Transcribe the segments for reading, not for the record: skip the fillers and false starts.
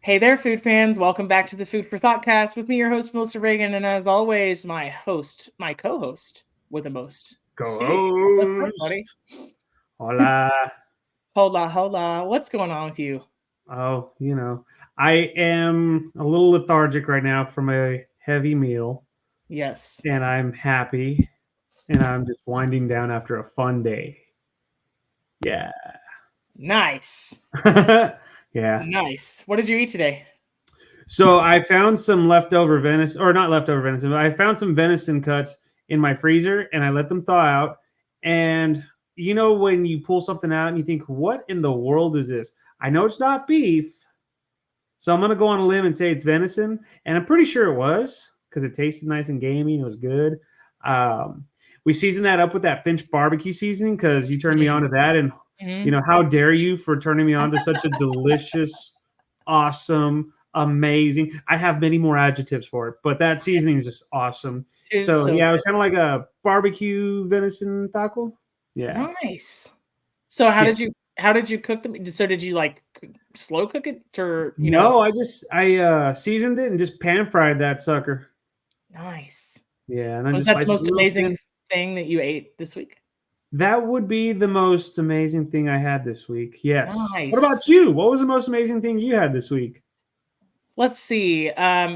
Hey there, food fans. Welcome back to the Food for ThoughtCast with me, your host, Melissa Reagan. And as always, my co-host with the most, Steve. What's up, buddy? Co-host. Hola. Hola, hola. What's going on with you? Oh, I am a little lethargic right now from a heavy meal, Yes. and I'm happy, and I'm just winding down after a fun day. Yeah. Nice. Yeah. Nice. What did you eat today? So I found some leftover venison, or not leftover venison, but I found some venison cuts in my freezer, and I let them thaw out. And when you pull something out and you think, what in the world is this? I know it's not beef. So I'm gonna go on a limb and say it's venison, and I'm pretty sure it was because it tasted nice and gamey and it was good. Um, we seasoned that up with that Finch barbecue seasoning because you turned me on to that, and Mm-hmm. how dare you for turning me on to such a delicious, awesome, amazing. I have many more adjectives for it, but that seasoning is just awesome. It's So so yeah, it was good. kind of like a barbecue venison taco. Yeah, Nice. So how yeah. did you cook them? So did you like slow cook it or? No, I seasoned it and just pan fried that sucker. Nice. Yeah, and then Was just that the slice it most real amazing thin. thing that you ate this week? That would be the most amazing thing I had this week. Yes. What about Nice. you? What was the most amazing thing you had this week? Let's see.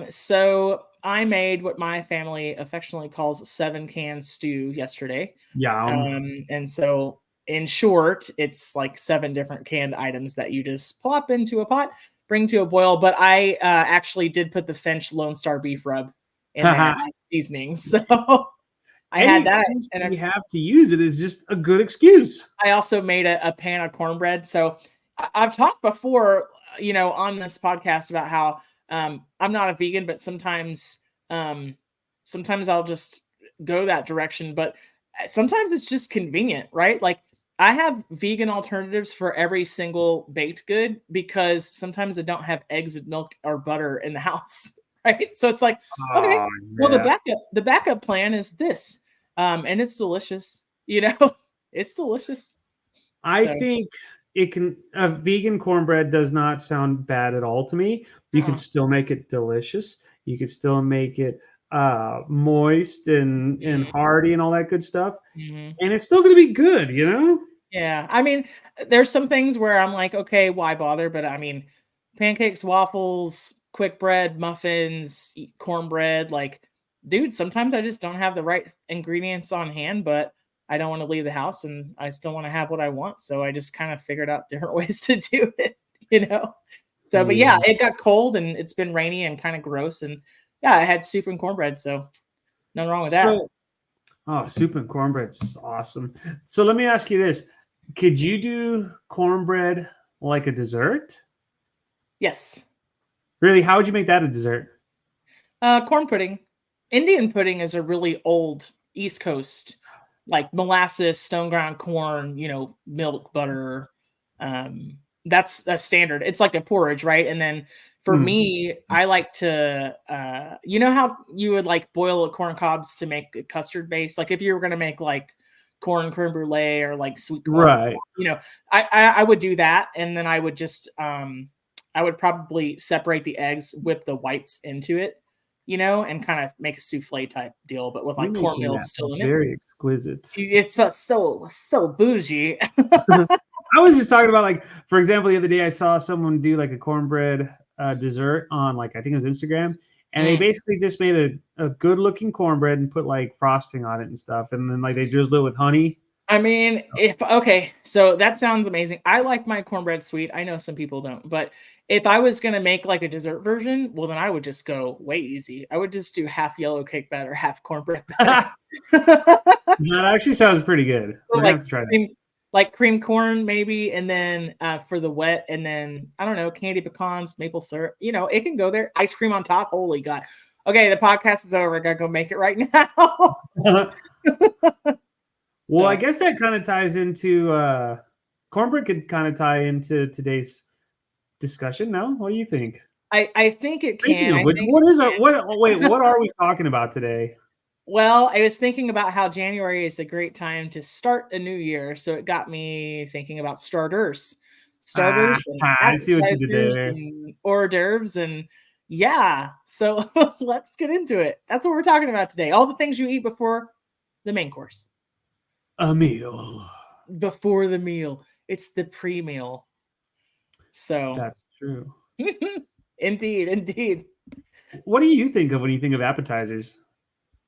So I made what my family affectionately calls 7-can stew yesterday. Yum. And so in short, it's like 7 different canned items that you just plop into a pot, bring to a boil. But I actually did put the Finch Lone Star beef rub in there Haha. as seasoning. So I Any had that. excuse And we have to use it is just a good excuse. I also made a pan of cornbread. So I've talked before, on this podcast about how I'm not a vegan, but um, sometimes I'll just go that direction. But sometimes it's just convenient, right? Like I have vegan alternatives for every single baked good because sometimes I don't have eggs and milk or butter in the house, right? So it's like, okay, Oh well the yeah. backup plan is this, and it's delicious, It's delicious. I So, think it can a vegan cornbread does not sound bad at all to me. You can uh, still make it delicious. You can still make it moist and mhm, hearty and all that good stuff. mhm. And it's still gonna be good, you know? Yeah, I mean, there's some things where I'm like, "Okay, why bother?" But I mean, pancakes, waffles, quick bread, muffins, cornbread, like, dude, sometimes I just don't have the right ingredients on hand, but I don't wanna leave the house and I still wanna have what I want, so I just kind of figured out different ways to do it, you know? So, but yeah, Yeah. it got cold and it's been rainy and kinda gross, and yeah, I had soup and cornbread, so nothing wrong with that. So oh, soup and cornbread's is awesome. So let me ask you this. Could you do cornbread like a dessert? Yes. Really? How would you make that a dessert? Corn pudding. Indian pudding is a really old East Coast, like molasses, stone ground corn, milk, butter. That's standard. It's like a porridge, right? And then for Mm, me, I like to, you know how you would like boil corn cobs to make a custard base? Like if you were going to make like corn creme brulee or like sweet corn, right. I would do that. And then I would just, I would probably separate the eggs, whip the whites into it, and kind of make a souffle type deal, but with You're like making cornmeal that still in it. very exquisite. It's felt so bougie. I was just talking about like, for example, the other day I saw someone do like a cornbread dessert on like I think it was Instagram, and they Mm. basically just made a good looking cornbread and put like frosting on it and stuff, and then like they drizzled it with honey. I mean, if okay, so that sounds amazing. I like my cornbread sweet. I know some people don't, but if I was gonna make like a dessert version, well, then I would just go way easy. I would just do half yellow cake batter, half cornbread batter. That actually sounds pretty good. So, We're gonna have to try that. cream corn maybe, and then, for the wet, and then, I don't know, candy pecans, maple syrup, it can go there. Ice cream on top, holy god. Okay, the podcast is over, I gotta go make it right now. Well, I So, guess that kind of ties into cornbread could kind of tie into today's discussion. No, what do you think? I think it Speaking can, of I which, think what is it our what? Oh, wait, can. what are we talking about today? Well, I was thinking about how January is a great time to start a new year, so it got me thinking about starters. starters and I see what you did appetizers there. and hors d'oeuvres. And yeah, so let's get into it. That's what we're talking about today. All the things you eat before the main course. A meal. Before the meal. It's the pre-meal. So That's true. indeed, indeed. What do you think of when you think of appetizers?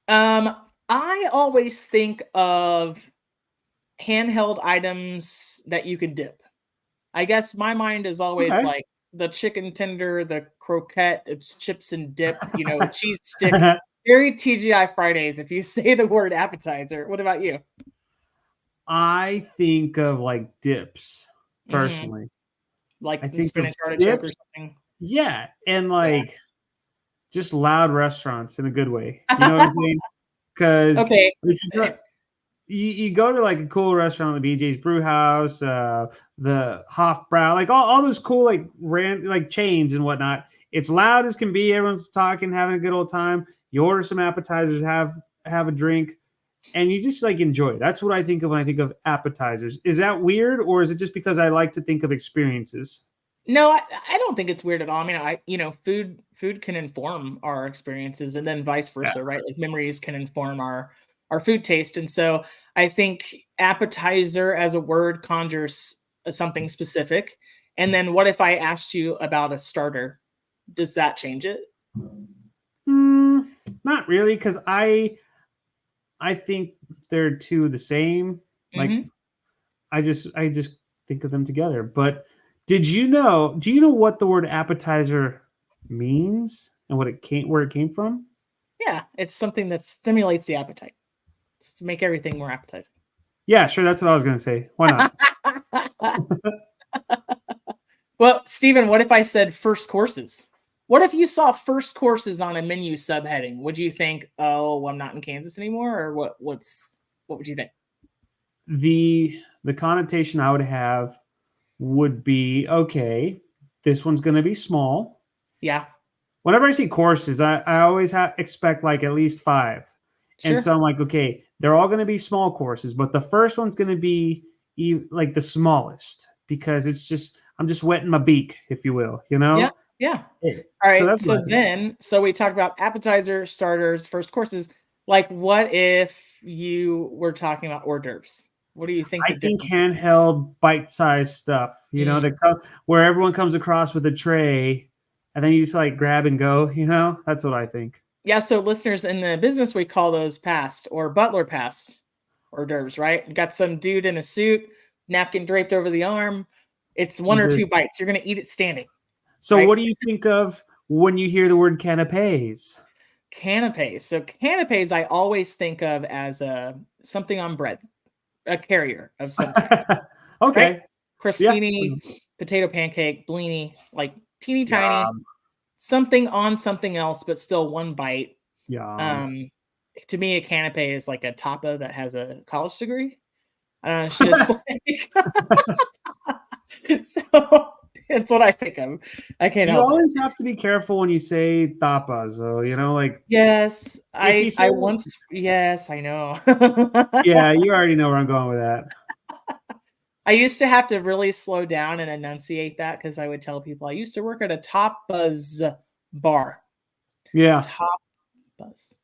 I always think of handheld items that you could dip. I guess my mind is always Okay. like the chicken tender, the croquette, it's chips and dip, cheese stick. Very TGI Fridays if you say the word appetizer. What about you? I think of like dips Hmm. personally. I Like the think of spinach artichoke or dips. something. Yeah. And Yeah. like just loud restaurants in a good way. You know what I'm saying? Because Okay. if you go to like a cool restaurant, the BJ's Brew House, the Hofbrau, like all those cool like chains and whatnot. It's loud as can be. Everyone's talking, having a good old time. You order some appetizers, have a drink, and you just like enjoy it. That's what I think of when I think of appetizers. Is that weird, or is it just because I like to think of experiences? No, I don't think it's weird at all. I mean, food can inform our experiences, and then vice Yeah. versa, right? Like memories can inform our food taste, and so I think appetizer as a word conjures something specific. And then, what if I asked you about a starter? Does that change it? Mm, not really, because I think they're two the same. Like Hmm. I just think of them together. But do you know what the word appetizer means and where it came from? Yeah, it's something that stimulates the appetite, just to make everything more appetizing. Yeah, sure, that's what I was gonna say. Why not? Well, Stephen, what if I said first courses? What if you saw first courses on a menu subheading? Would you think, "Oh, well, I'm not in Kansas anymore," or what would you think? The connotation I would have would be okay, this one's gonna be small. Yeah, Whenever I see courses, I always expect like at least five. And so sure. I'm like, okay, they're all going to be small courses, but the first one's going to be like the smallest because I'm just wetting my beak, if you will, you Yeah, know? yeah. Yeah. All So right. that's what I think. So we talked about appetizer, starters, first courses. Like, what if you were talking about hors d'oeuvres? What do you think I the think difference is? handheld bite-sized stuff, Mm. where everyone comes across with a tray and then you just like grab and go, That's what I think. Yeah, so listeners in the business, we call those passed or butler passed hors d'oeuvres, right? You got some dude in a suit, napkin draped over the arm. It's one He or two says, bites. You're going to eat it standing, so right? what do you think of when you hear the word canapes? Canapes. So canapes, I always think of as something on bread, a carrier of some kind, right? Okay. Yeah. Crostini, potato pancake, blini, like teeny tiny, Yum. something on something else, but still one bite. Yum. Um, to me, a canape is like a tapa that has a college degree. It's just like so it's what I think of. I can't You help it. always have to be careful when you say tapas, though. Like Yes, if you say, yes, I know. yeah, you already know where I'm going with that. I used to have to really slow down and enunciate that because I would tell people I used to work at a tapas bar. Yeah, Tapas.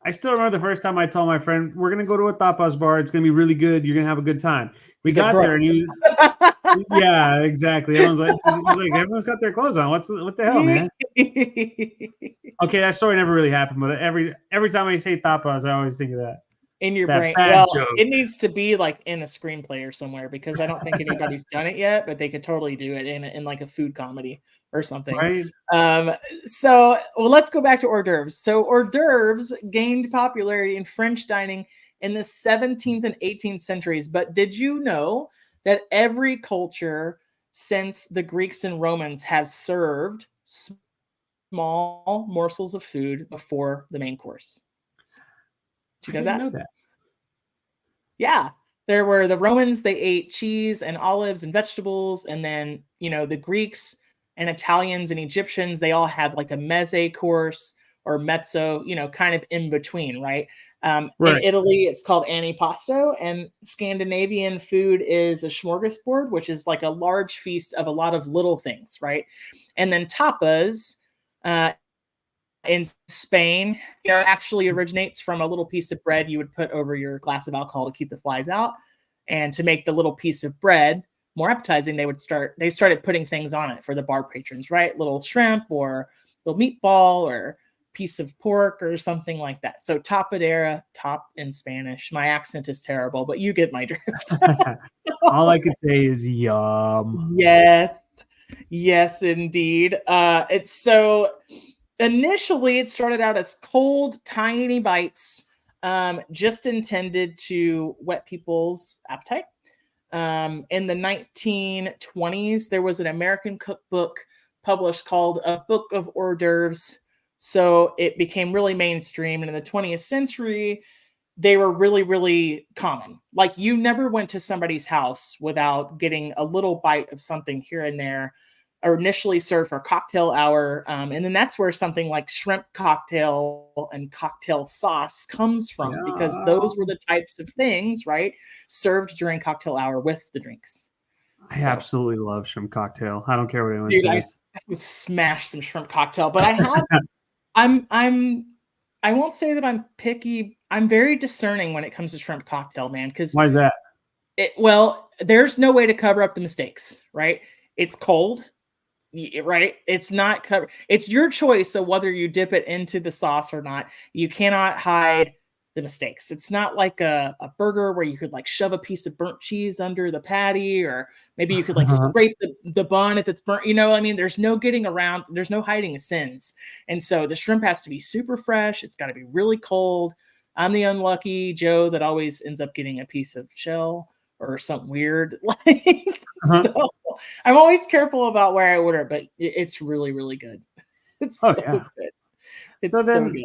I still remember the first time I told my friend we're gonna go to a tapas bar. It's gonna be really good. You're gonna have a good time. We He's like, got bro. there, and yeah, exactly. Everyone's like, he's like, everyone's got their clothes on. What the hell, man? Okay, that story never really happened, but every time I say tapas, I always think of In your that brain. bad Well, joke. it needs to be like in a screenplay or somewhere because I don't think anybody's done it yet, but they could totally do it in like a food comedy or something. Right? Um, so well, let's go back to hors d'oeuvres. So hors d'oeuvres gained popularity in French dining in the 17th and 18th centuries. But did you know that every culture since the Greeks and Romans have served small morsels of food before the main course? Do I you know didn't that? know that. Yeah. There were the Romans, they ate cheese and olives and vegetables. And then, the Greeks and Italians and Egyptians, they all had like a meze course or mezzo, kind of in between, right? In Right. Italy, it's called antipasto, and Scandinavian food is a smorgasbord, which is like a large feast of a lot of little things, right? And then tapas uh, in Spain, actually originates from a little piece of bread you would put over your glass of alcohol to keep the flies out. And to make the little piece of bread more appetizing, they started putting things on it for the bar patrons, right? Little shrimp or little meatball or piece of pork or something like that. So tapadera, top in Spanish. My accent is terrible, but you get my drift. All I could say is yum. Yes, yes, indeed. It's so initially it started out as cold, tiny bites, just intended to whet people's appetite. In the 1920s, there was an American cookbook published called A Book of Hors d'oeuvres. So it became really mainstream. And in the 20th century, they were really, really common. Like you never went to somebody's house without getting a little bite of something here and there, or initially served for cocktail hour. And then that's where something like shrimp cocktail and cocktail sauce comes from, because those were Yum. the types of things, right, served during cocktail hour with the drinks. I So, absolutely love shrimp cocktail. I don't care what anyone dude, I says. would smash some shrimp cocktail, but I'm I won't say that I'm picky. I'm very discerning when it comes to shrimp cocktail, man, because Why is that? there's no way to cover up the mistakes, right? It's cold, right? It's not covered. It's your choice of whether you dip it into the sauce or not. You cannot hide the mistakes. It's not like a burger where you could like shove a piece of burnt cheese under the patty, or maybe you could like scrape the bun if it's burnt. You know what I mean? There's no getting around, there's no hiding sins. And so the shrimp has to be super fresh. It's got to be really cold. I'm the unlucky Joe that always ends up getting a piece of shell or something weird. Like, so I'm always careful about where I order, but it's really, really good. It's Oh so yeah. good. So It's so then, good.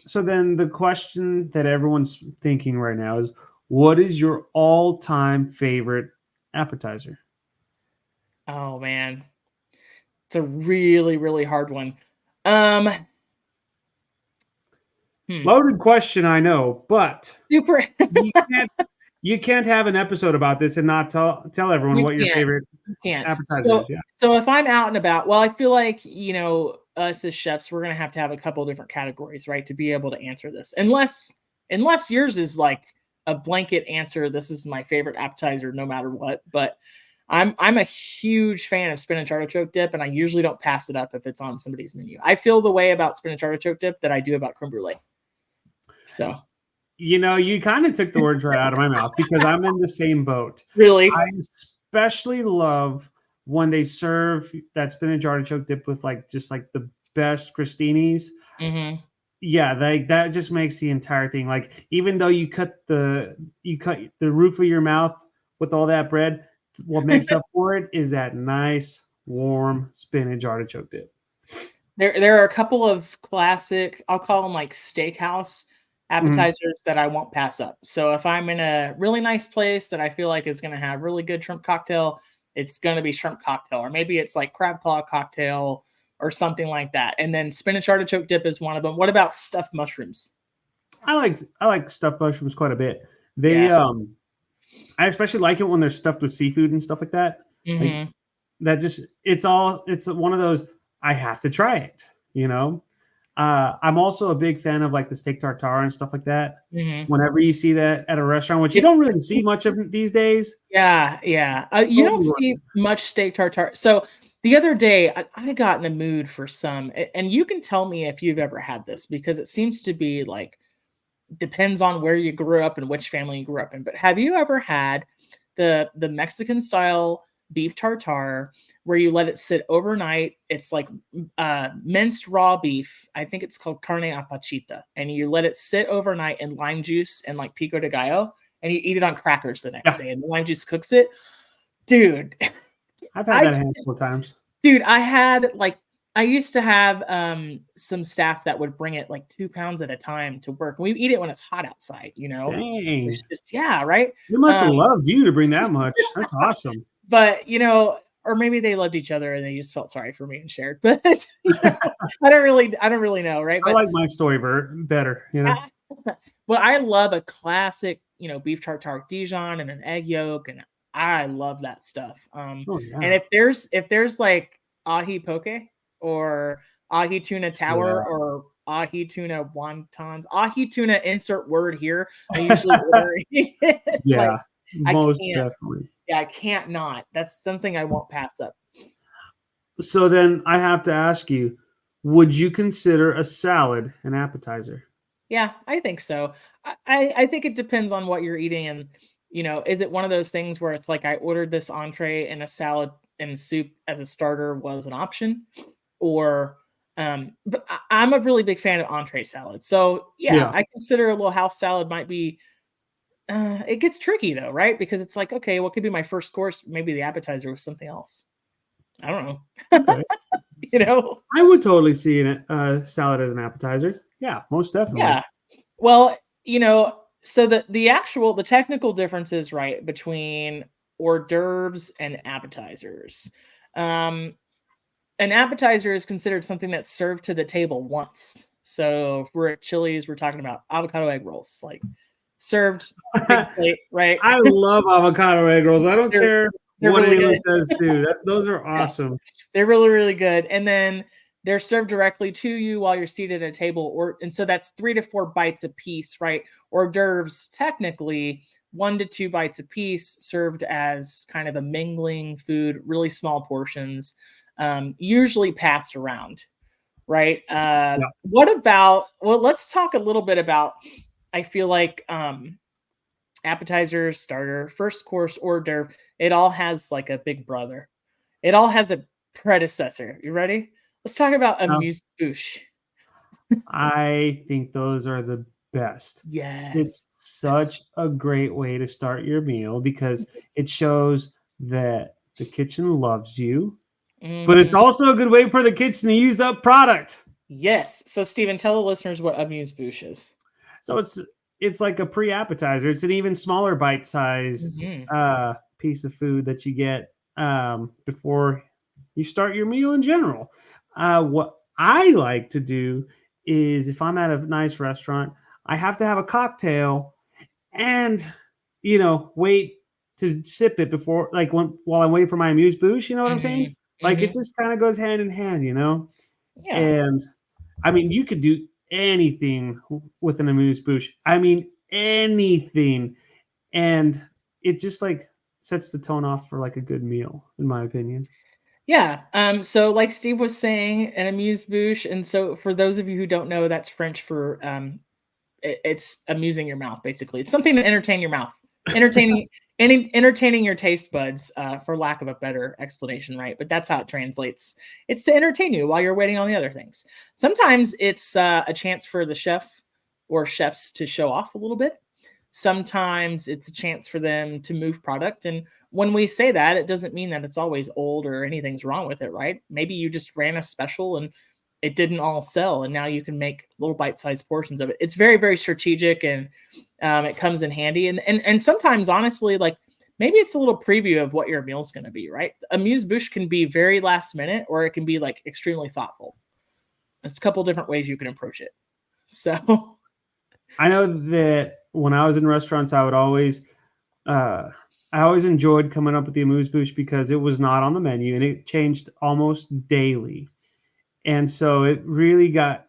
so then the question that everyone's thinking right now is, what is your all-time favorite appetizer? Oh man, it's a really, really hard one. Um, hmm. Loaded question, I know, but Super. you can't you can't have an episode about this and not tell everyone You what your can't. favorite You can't. appetizer So, is. Yeah. so if I'm out and about, well, I feel like us as chefs, we're gonna have a couple different categories, right, to be able to answer this. Unless yours is like a blanket answer. This is my favorite appetizer, no matter what. But I'm a huge fan of spinach artichoke dip, and I usually don't pass it up if it's on somebody's menu. I feel the way about spinach artichoke dip that I do about creme brulee. So You kind of took the words right out of my mouth because I'm in the same boat. I really, especially love when they serve that spinach artichoke dip with just like the best crostinis. hmm Yeah, that just makes the entire thing, like, even though you cut the roof of your mouth with all that bread, what makes up for it is that nice warm spinach artichoke dip. there are a couple of classic, I'll call them like steakhouse Mhm. appetizers that I won't pass up. So if I'm in a really nice place that I feel like is going to have really good shrimp cocktail, it's going to be shrimp cocktail, or maybe it's like crab claw cocktail or something like that. And then spinach artichoke dip is one of them. What about stuffed mushrooms? I like stuffed mushrooms quite a bit. They Yeah. I especially like it when they're stuffed with seafood and stuff like that. Like hmm that just it's one of those, I have to try it, you know. I'm also a big fan of like the steak tartare and stuff like that. hmm Whenever you see that at a restaurant, which you It's don't really see much of these days, yeah, yeah. You don't totally worth see it. much steak tartare. So the other day, I got in the mood for some, and you can tell me if you've ever had this, because it seems to be like depends on where you grew up and which family you grew up in. But have you ever had the Mexican style beef tartare where you let it sit overnight? It's like minced raw beef. I think it's called carne apachita, and you let it sit overnight in lime juice and like pico de gallo, and you eat it on crackers the next Yeah, day, and the lime juice cooks it, dude. I've had I that a just handful of times. Dude, I used to have some staff that would bring it like 2 pounds at a time to work. We eat it when it's hot outside, you know? It's Dang, just yeah, right? they must have Um, loved you to bring that much. That's awesome. but or maybe they loved each other and they just felt sorry for me and shared. But I don't really know, right? I But like my story better. Well, I love a classic, beef tartare Dijon and an egg yolk, and I love that stuff. Oh And yeah, if there's like ahi poke or ahi tuna tower yeah, or ahi tuna wontons, ahi tuna insert word here. I usually order it. Like yeah. I Most can't, definitely. yeah, I can't not. That's something I won't pass up. So then I have to ask you, would you consider a salad an appetizer? Yeah, I think so. I think it depends on what you're eating, and is it one of those things where it's like I ordered this entree and a salad and soup as a starter was an option, or but I'm a really big fan of entree salad. So yeah, Yeah. I consider a little house salad might be. It gets tricky though, right? Because it's like, okay, what could be my first course? Maybe the appetizer was something else. I don't know. Okay. you know? I would totally see a salad as an appetizer. Yeah, most definitely. Yeah. Well, so the technical differences, right, between hors d'oeuvres and appetizers. Um, an appetizer is considered something that's served to the table once. So if we're at Chili's, we're talking about avocado egg rolls, like served big plate, right? I love avocado egg rolls. I don't They're care they're what really anyone good. says too. Those are Yeah. awesome. They're really, really good. And then they're served directly to you while you're seated at a table, and so that's 3 to 4 bites a piece, right? Hors d'oeuvres, technically 1 to 2 bites a piece, served as kind of a mingling food, really small portions, usually passed around, right? Yeah. What about? Well, let's talk a little bit about. I feel like appetizer, starter, first course, hors d'oeuvre. It all has like a big brother. It all has a predecessor. You ready? Let's talk about No, amuse bouche. I think those are the best. Yes. It's such a great way to start your meal because it shows that the kitchen loves you, but it's Mhm. also a good way for the kitchen to use up product. Yes. So, Steven, tell the listeners what amuse bouche is. So it's like a pre-appetizer. It's an even smaller bite-sized Mhm. piece of food that you get before you start your meal in general. What I like to do is if I'm at a nice restaurant, I have to have a cocktail and wait to sip it before like while I'm waiting for my amuse bouche. You know what I'm saying? Mhm. Like it Mhm. just kind of goes hand in hand. Yeah. And I mean, you could do anything with an amuse bouche. I mean, anything, and it just like sets the tone off for like a good meal, in my opinion. Yeah. So like Steve was saying, an amuse bouche, and so for those of you who don't know, that's French for it's amusing your mouth, basically. It's something to entertain your mouth, entertaining entertaining your taste buds, for lack of a better explanation, right? But that's how it translates. It's to entertain you while you're waiting on the other things. Sometimes it's a chance for the chef or chefs to show off a little bit. Sometimes it's a chance for them to move product. And when we say that, it doesn't mean that it's always old or anything's wrong with it, right? Maybe you just ran a special and it didn't all sell, and now you can make little bite-sized portions of it. It's very, very strategic, and it comes in handy. And sometimes, honestly, like maybe it's a little preview of what your meal's going to be, right? Amuse bouche can be very last minute, or it can be like extremely thoughtful. It's a couple different ways you can approach it. So, I know that when I was in restaurants, uh, I always enjoyed coming up with the amuse bouche because it was not on the menu and it changed almost daily, and so it really got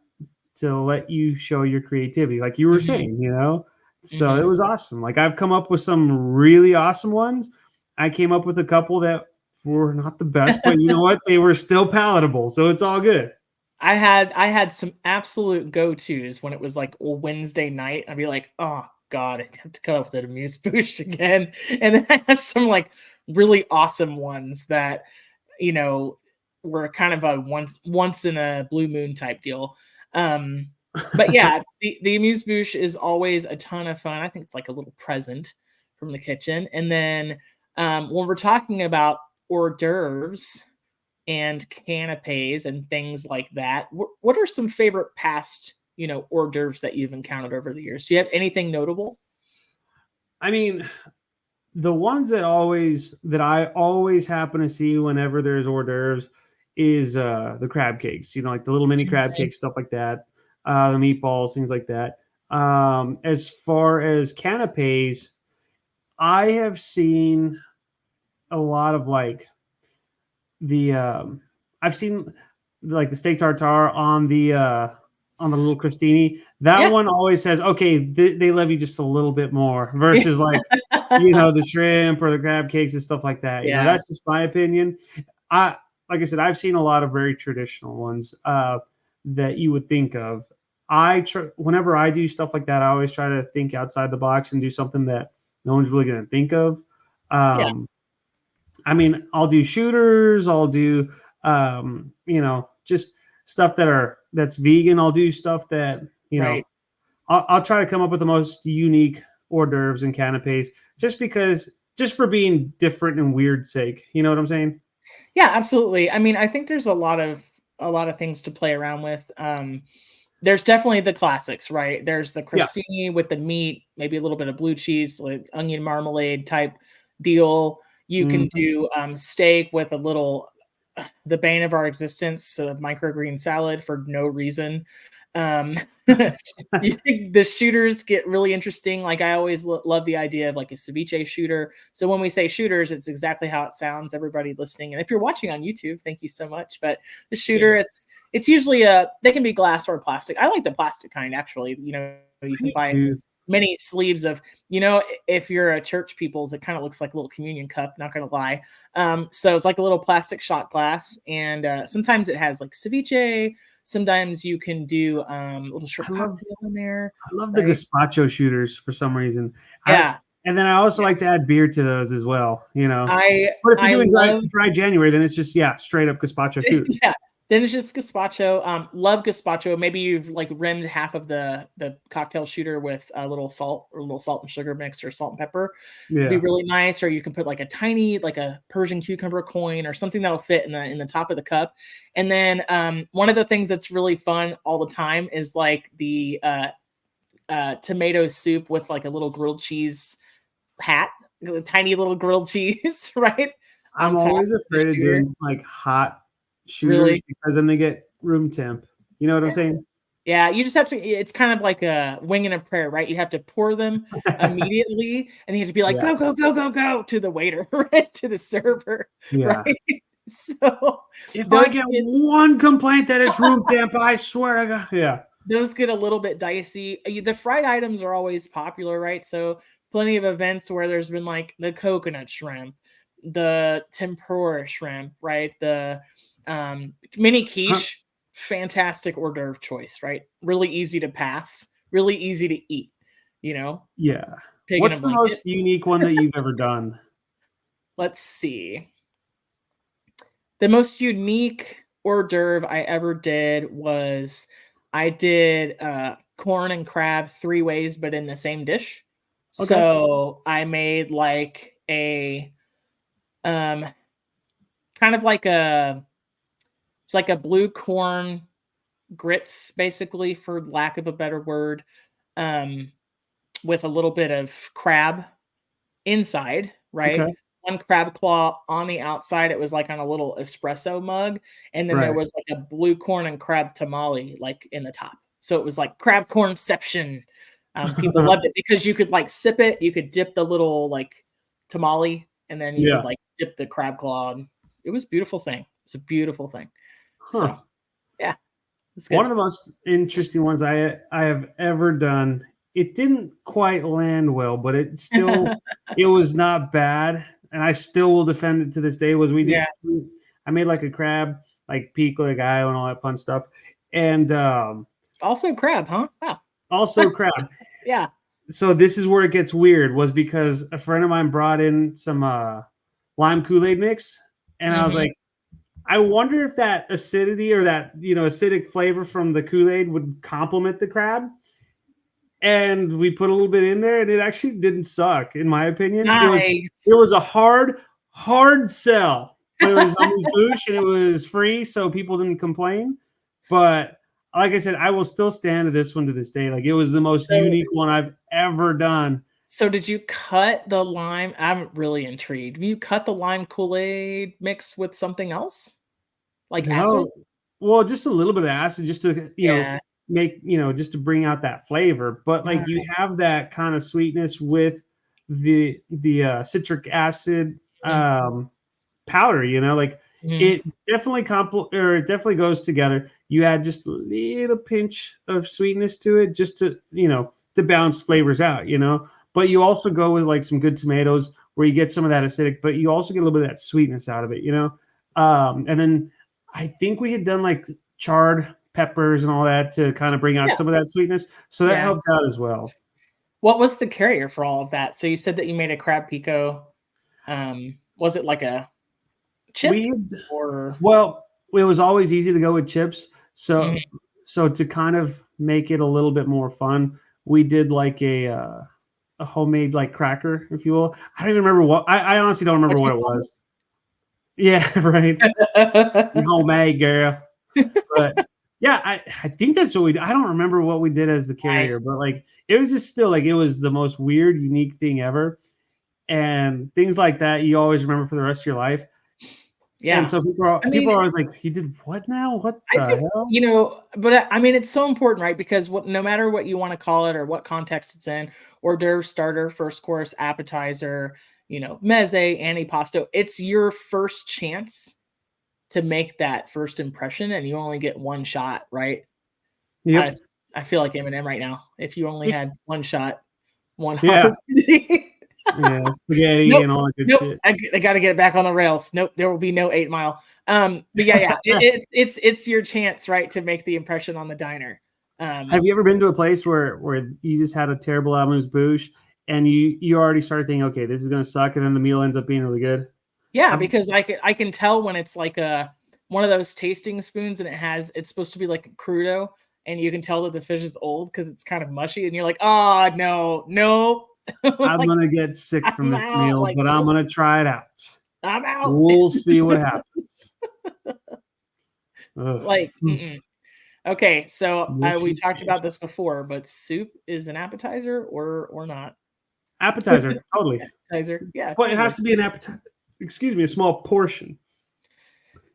to let you show your creativity, like you were mhm, saying. So it mhm. was awesome. Like I've come up with some really awesome ones. I came up with a couple that were not the best, but you know what? They were still palatable, so it's all good. I had some absolute go-tos when it was like a Wednesday night. I'd be like, "Oh God, I have to come up with an amuse bouche again." And then I had some like really awesome ones that you know were kind of a once in a blue moon type deal. Um, but yeah, the amuse bouche is always a ton of fun. I think it's like a little present from the kitchen. And then when we're talking about hors d'oeuvres and canapes and things like that. What are some favorite past, hors d'oeuvres that you've encountered over the years? Do you have anything notable? I mean, the ones that I always happen to see whenever there's hors d'oeuvres is the crab cakes. Like the little mini crab Mhm. cakes, stuff like that. The meatballs, things like that. As far as canapes, I have seen a lot of like the I've seen like the steak tartare on the little crostini. That Yeah. one always says, okay, they love you just a little bit more versus like the shrimp or the crab cakes and stuff like that. Yeah. That's just my opinion. I Like I said, I've seen a lot of very traditional ones that you would think of. Whenever I do stuff like that, I always try to think outside the box and do something that no one's really going to think of. Yeah. Um, I mean, I'll do shooters. I'll do, just stuff that's vegan. I'll do stuff that Right. I'll try to come up with the most unique hors d'oeuvres and canapes, just for being different and weird sake. You know what I'm saying? Yeah, absolutely. I mean, I think there's a lot of things to play around with. There's definitely the classics, right? There's the Yeah. crostini with the meat, maybe a little bit of blue cheese, like onion marmalade type deal. You can Mhm. do steak with a little the bane of our existence, microgreen salad for no reason. Um, you think the shooters get really interesting. Like I always love the idea of like a ceviche shooter. So when we say shooters, it's exactly how it sounds. Everybody listening, and if you're watching on YouTube, thank you so much. But the shooter, Yeah. it's usually they can be glass or plastic. I like the plastic kind actually. You I can do buy too. many sleeves of, if you're a church people's, it kind of looks like a little communion cup, not gonna lie. So it's like a little plastic shot glass, and sometimes it has like ceviche. Sometimes you can do a little I shrimp love cocktail in there, I love the right? gazpacho shooters for some reason. I Yeah, And then I also yeah. like to add beer to those as well. I But if you're I doing love dry January, then it's just straight up gazpacho shooters. yeah. Then it's just gazpacho. Love gazpacho. Maybe you've like rimmed half of the cocktail shooter with a little salt or a little salt and sugar mix or salt and pepper. Be Yeah. really nice. Or you can put like a tiny, like a Persian cucumber coin or something that'll fit in the top of the cup. And then one of the things that's really fun all the time is like the tomato soup with like a little grilled cheese hat, a tiny little grilled cheese, right? I'm On top always of the afraid of shooter. doing like hot shooters Really? because then they get room temp. You know what I'm Yeah. saying? Yeah, you just have to it's kind of like a wing and a prayer, right? You have to pour them immediately, and you have to be like, Yeah. "Go, go, go, go, go," to the waiter, right? To the server, right? Yeah. So, If I those get get one complaint that it's room temp, I swear to God. Yeah. those get a little bit dicey. The fried items are always popular, right? So, plenty of events where there's been, like, the coconut shrimp, the tempura shrimp, right? The, mini Huh. quiche, fantastic hors d'oeuvre choice, right? Really easy to pass, really easy to eat, you know? Yeah. Pig in a What's the blanket. most unique one that you've ever done? Let's see. The most unique hors d'oeuvre I ever did was I did corn and crab three ways, but in the same dish. Okay. So I made like a um kind of like it's like a blue corn grits, basically, for lack of a better word, um, with a little bit of crab inside, right? Okay. One crab claw on the outside, it was like on a little espresso mug, and then there Right. was like a blue corn and crab tamale, like, in the top. So it was like crab cornception. People loved it because you could, like, sip it, you could dip the little, like, tamale, and then you could, Yeah. like, dip the crab claw, and it was a beautiful thing. It's a beautiful thing. Huh. So, yeah, it's One good. of the most interesting ones I have ever done. It didn't quite land well, but it was not bad, and I still will defend it to this day. Yeah. I made like a crab, like pico de gallo and all that fun stuff, and Also crab, huh? Wow. also crab. Yeah. So this is where it gets weird. Was because a friend of mine brought in some lime Kool-Aid mix, and I was Mhm. like, I wonder if that acidity or that acidic flavor from the Kool-Aid would complement the crab. And we put a little bit in there, and it actually didn't suck, in my opinion. It was Nice. a hard sell, but it was amuse bouche and it was free, so people didn't complain. But like I said, I will still stand to this one to this day. Like it was the most So unique one I've ever done. so did you cut the lime? I'm really intrigued. You cut the lime Kool-Aid mix with something else? Like acid? No, well, just a little bit of acid, just to Yeah. make, just to bring out that flavor. But like you have that kind of sweetness with the citric acid powder, like Mhm. it definitely it definitely goes together. You add just a little pinch of sweetness to it just to balance flavors out, but you also go with like some good tomatoes where you get some of that acidic, but you also get a little bit of that sweetness out of it, and then I think we had done like charred peppers and all that to kind of bring out Yeah. some of that sweetness, so that Yeah. helped out as well. What was the carrier for all of that? So you said that you made a crab pico. Was it like a chip We had, or? well, it was always easy to go with chips. Mhm. So to kind of make it a little bit more fun, we did like a homemade like cracker, if you will. I don't even remember what. I honestly don't remember what it Cookie was. Yeah, right. bomb? Homemade, girl. But yeah, I think that's what we. I don't remember what we did as the Nice. carrier, but like it was just still like it was the most weird, unique thing ever, and things like that you always remember for the rest of your life. And Yeah. so I people mean, are always like, "You did what now? What I the think, hell?" but I mean, it's so important, right? Because no matter what you want to call it or what context it's in, hors d'oeuvre, starter, first course, appetizer, meze, antipasto, it's your first chance to make that first impression, and you only get one shot, right? I Yep. I feel like Eminem right now. If you only had one shot, one Yeah. opportunity. Yeah. Spaghetti Nope. and all that good Nope. shit. I gotta get it back on the rails. Nope, there will be no 8 Mile. But yeah, it's your chance, right, to make the impression on the diner. Have you ever been to a place where you just had a terrible amuse bouche and you already start thinking, okay, this is gonna suck, and then the meal ends up being really good? Yeah, I've because I can tell when it's like a one of those tasting spoons and it's supposed to be like a crudo, and you can tell that the fish is old because it's kind of mushy, and you're like, "Oh, no, no." I'm Like, gonna get sick from I'm this out, meal, like, but I'm nope, gonna try it out. I'm out. We'll see what happens. Ugh. Like, mm-mm. Okay, so, we Mushy talked fish. about this before, but soup is an appetizer or not? Appetizer, totally. Appetizer, yeah, But it totally. has to be an appetizer. Excuse me, a small portion.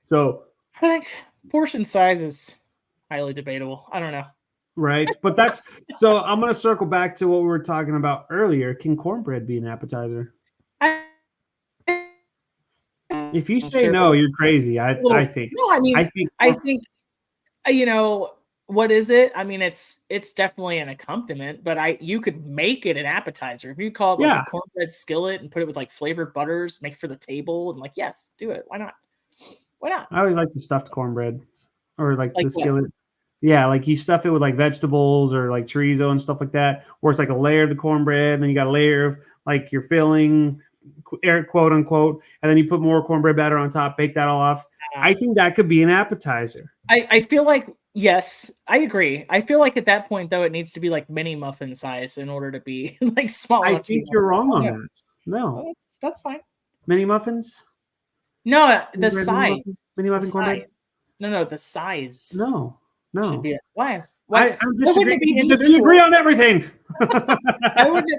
So I think portion size is highly debatable. I don't know. right, but that's so. I'm gonna circle back to what we were talking about earlier. Can cornbread be an appetizer? I If you say no, cereal you're crazy. I little think. no, I I mean, think. I think, what is it? I mean, it's definitely an accompaniment, but you could make it an appetizer. If you call it like a Yeah, cornbread skillet and put it with like flavored butters, make for the table, and like, yes, do it. Why not? Why not? I always like the stuffed cornbread or like Like the what? skillet. Yeah, like you stuff it with like vegetables or like chorizo and stuff like that, where it's like a layer of the cornbread, and then you got a layer of like your filling, air quote unquote, and then you put more cornbread batter on top, bake that all off. Uh, I think that could be an appetizer. I feel like yes, I agree. I feel like at that point though, it needs to be like mini muffin size in order to be like small I enough to be think you're wrong oh on no, that. No, that's fine. mini muffins, No, the cornbread size, mini muffin cornbread. No, the size No, should no. be why? I'm Why wouldn't disagreeing it be because we agree individual? on everything.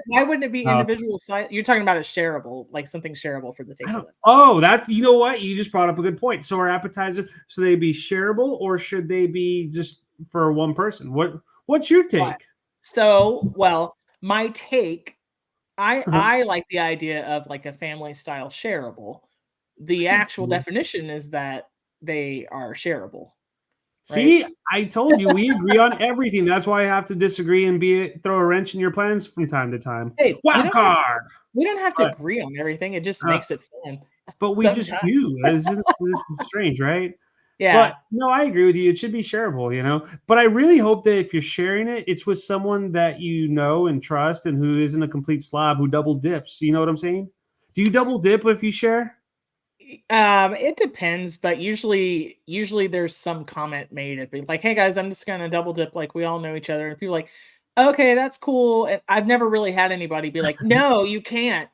Why wouldn't it be No, individual size? You're talking about a shareable, like something shareable for the I table don't. then. Oh, that you know what? You just brought up a good point. So are appetizers, should they be shareable or should they be just for one person? What's your What? take? So, well, my take, I like the idea of like a family style shareable. I The did actual too. definition is that they are shareable, right? See, I told you we agree on everything. That's why I have to disagree and throw a wrench in your plans from time to time. Hey, Wild card. we don't have to But agree on everything. It just uh, makes it fun but we just sometimes. do. It's strange, right? Yeah. But no, I agree with you. It should be shareable. But I really hope that if you're sharing it, it's with someone that you know and trust and who isn't a complete slob who double dips. You know what I'm saying? Do you double dip if you share? It depends, but usually there's some comment made at like, "Hey guys, I'm just gonna double dip, like we all know each other." And people are like, "Okay, that's cool." And I've never really had anybody be like, "No, you can't."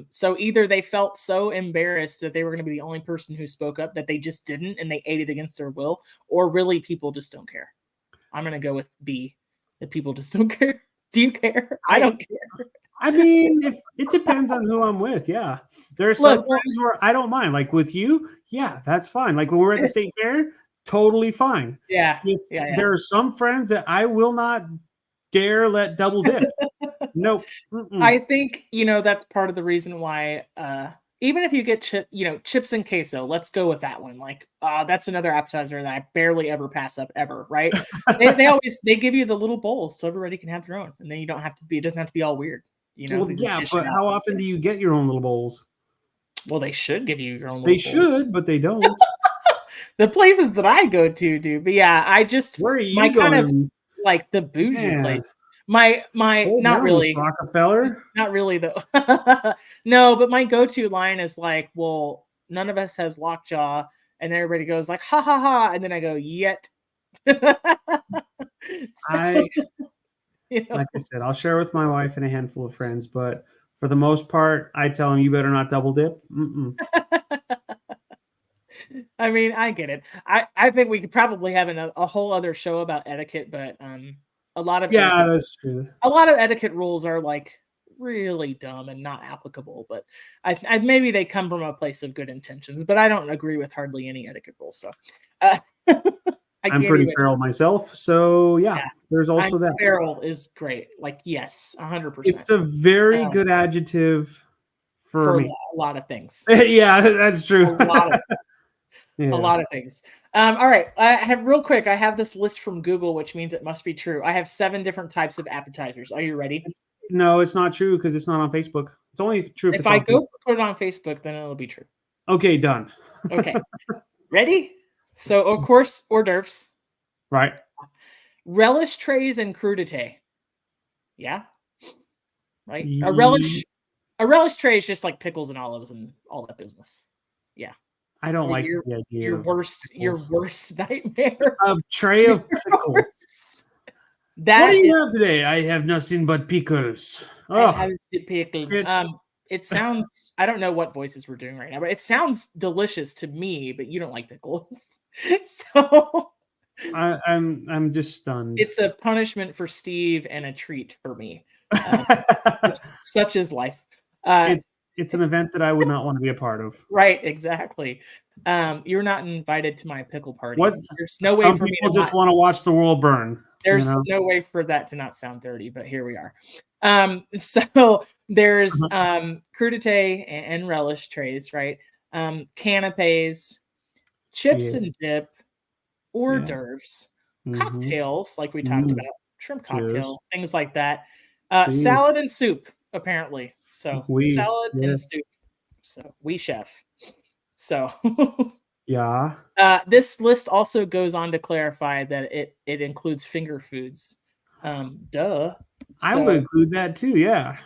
So either they felt so embarrassed that they were gonna be the only person who spoke up that they just didn't and they ate it against their will, or really people just don't care. I'm gonna go with B, that people just don't care. Do you care? I I don't care. I mean, if it depends on who I'm with, yeah. There are some Look, well, friends where I don't mind. Like with you, yeah, that's fine. Like when we're at the state fair, totally fine. Yeah. If Yeah. there are some friends that I will not dare let double dip. Nope. I think, that's part of the reason why, even if you get chips and queso, let's go with that one. Like, that's another appetizer that I barely ever pass up ever, right? They always they give you the little bowls so everybody can have their own, and then you don't have to be. It doesn't have to be all weird, Well, They just yeah, dish it but out. how often do you get your own little bowls? Well, they should give you your own They little bowl. should, but they don't. The places that I go to do, but yeah, Where are my you kind of going? like the bougie Man, place. My hold not down, Miss really. Rockefeller. Not really though. No, but my go-to line is like, "Well, none of us has lockjaw," and everybody goes like, "Ha ha ha," and then I go, "Yet." So, I you know, like I said, I'll share with my wife and a handful of friends, but for the most part, I tell them you better not double dip. Mm-mm. I mean, I get it. I think we could probably have a whole other show about etiquette, but a lot of Yeah, etiquette that's true. a lot of etiquette rules are like really dumb and not applicable, but maybe they come from a place of good intentions, but I don't agree with hardly any etiquette rules. So uh, I I'm can't pretty even. feral myself, so yeah, Yeah, there's I'm also that. feral is great. Like yes, 100% It's a very um, good adjective for for me. a lot of things. Yeah, that's A true. lot of a Yeah. lot of things. All right, I have real quick. I have this list from Google, which means it must be true. I have 7 different types of appetizers. Are you ready? No, it's not true because it's not on Facebook. It's only true if If it's I on go Facebook. put it on Facebook, then it'll be true. Okay, done. Okay, ready? So, of course, hors d'oeuvres, Right. relish trays, and crudité. Yeah, right. Ye- A relish tray is just like pickles and olives and all that business. Yeah, I don't like like the idea of your pickles. worst nightmare. A tray Your of pickles. worst. What do That is, you have today? I have nothing but pickles. I Oh, have the pickles. shit. It sounds. I don't know what voices we're doing right now, but it sounds delicious to me. But you don't like pickles, so I'm just stunned. it's a punishment for Steve and a treat for me. Um, such is life. Uh, it's it's an event that I would not want to be a part of. right, exactly. You're not invited to my pickle What party. There's no way some for me people to just not. want to watch the world burn, you There's know? no way for that to not sound dirty, but here we are. So there's Uh-huh. crudité and relish trays, right? Canapes, chips Yeah, and dip, hors yeah. d'oeuvres, Mhm. cocktails, like we talked Mm. about, shrimp Cheers. cocktail, things like that. See, Salad and soup, apparently. So salad and yes. soup. So we chef. So Yeah. this list also goes on to clarify that it includes finger foods. Duh. I would So include that too, yeah.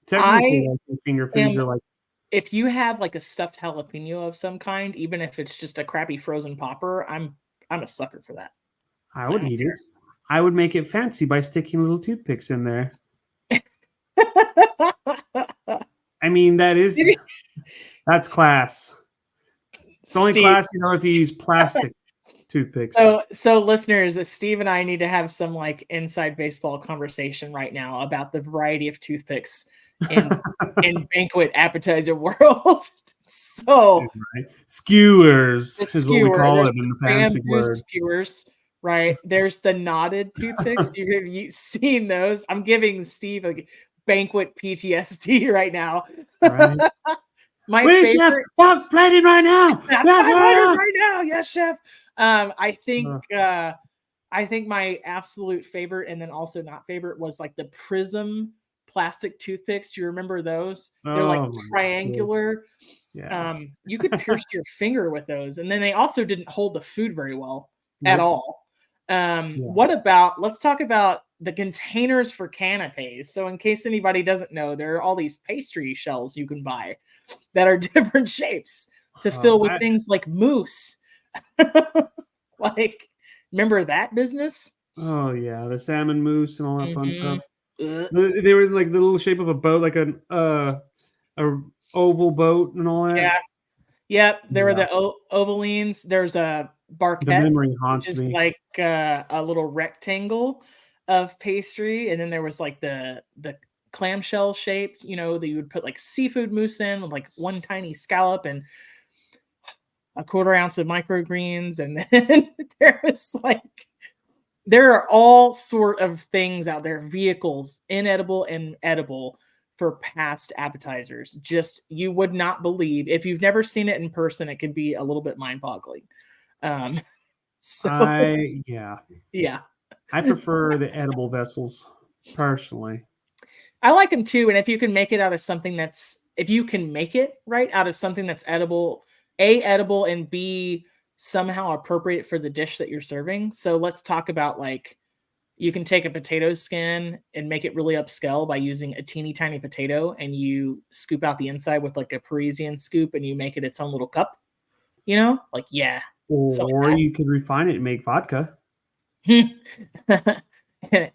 Technically, I I think finger foods am are like if you have like a stuffed jalapeno of some kind, even if it's just a crappy frozen popper, I'm a sucker for that. I I would don't eat it. I would make it fancy by sticking little toothpicks in there. care. I mean, that's class. It's only Steve. class, if you use plastic toothpicks. So listeners, Steve and I need to have some like inside baseball conversation right now about the variety of toothpicks in banquet appetizer world. So Right? Skewers the is what we skewer, call there's it in the the fancy bamboo word. skewers, right? There's the knotted toothpicks. You've seen those. I'm giving Steve a banquet PTSD right now. Right? My Wait, chef, favorite. stop plating right now. That's Yes, 500 sir. right now. Yes, chef. I think Uh, I think my absolute favorite, and then also not favorite, was like the Prism plastic toothpicks. Do you remember those? They're like oh my god. triangular. Yeah. You could pierce your finger with those, and then they also didn't hold the food very well at Nope. all. Yeah. What about? Let's talk about the containers for canapes. So, in case anybody doesn't know, there are all these pastry shells you can buy that are different shapes to fill with I things like mousse. Like, remember that business? oh yeah, the salmon mousse and all that fun Mhm. stuff. They were like the little shape of a boat, like a oval boat and all that. Yeah. Yep, there were Yeah. the ovalines. There's a The barquette, memory which haunts is me. like, a little rectangle of pastry, and then there was, like, the clamshell shape, that you would put, like, seafood mousse in with, like, one tiny scallop, and a quarter ounce of microgreens, and then there was like there are all sort of things out there, vehicles, inedible and edible, for past appetizers. Just you would not believe if you've never seen it in person, it can be a little bit mind-boggling. Um, so Yeah, yeah. I prefer the edible vessels personally. I like them too, and if you can make it out of something that's if you can make it right out of something that's edible, A, edible, and B, somehow appropriate for the dish that you're serving. So let's talk about like you can take a potato skin and make it really upscale by using a teeny tiny potato, and you scoop out the inside with like a Parisian scoop, and you make it its own little cup. You know, like yeah, something Or like you could refine it and make vodka. that.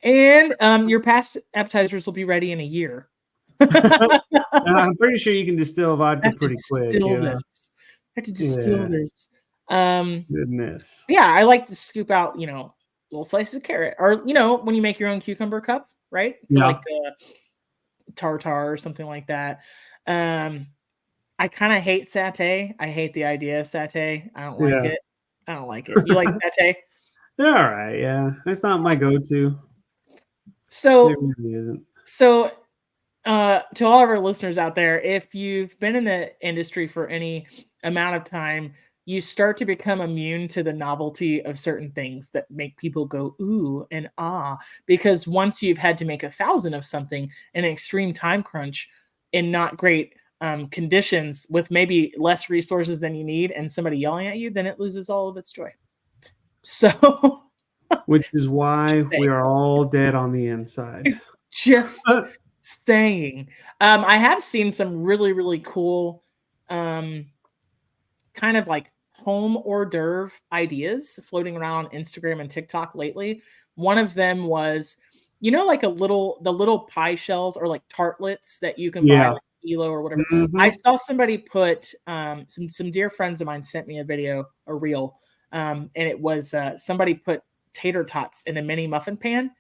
And your past appetizers will be ready in a year. I'm pretty sure you can distill I vodka have to pretty quick, distill you know? this. I have to distill Yeah, this. Um, goodness. yeah, I like to scoop out, little slices of carrot, or when you make your own cucumber cup, right? For Yeah, like tartar or something like that. Um, I kind of hate satay. I hate the idea of satay. I don't like yeah. it. I don't like it. You like satay? They're alright, yeah. It's not my go-to. It So, really isn't. so to all of our listeners out there, if you've been in the industry for any amount of time, you start to become immune to the novelty of certain things that make people go ooh and ah. Because once you've had to make 1,000 of something in an extreme time crunch in not great conditions with maybe less resources than you need and somebody yelling at you, then it loses all of its joy. So, Which is why just saying. we are all dead on the inside. Just saying. I have seen some really, really cool kind of like home hors d'oeuvre ideas floating around on Instagram and TikTok lately. One of them was, like the little pie shells or like tartlets that you can buy Yeah. like kilo or whatever. I Mhm. saw somebody put some dear friends of mine sent me a video, a reel, and it was somebody put tater tots in a mini muffin pan,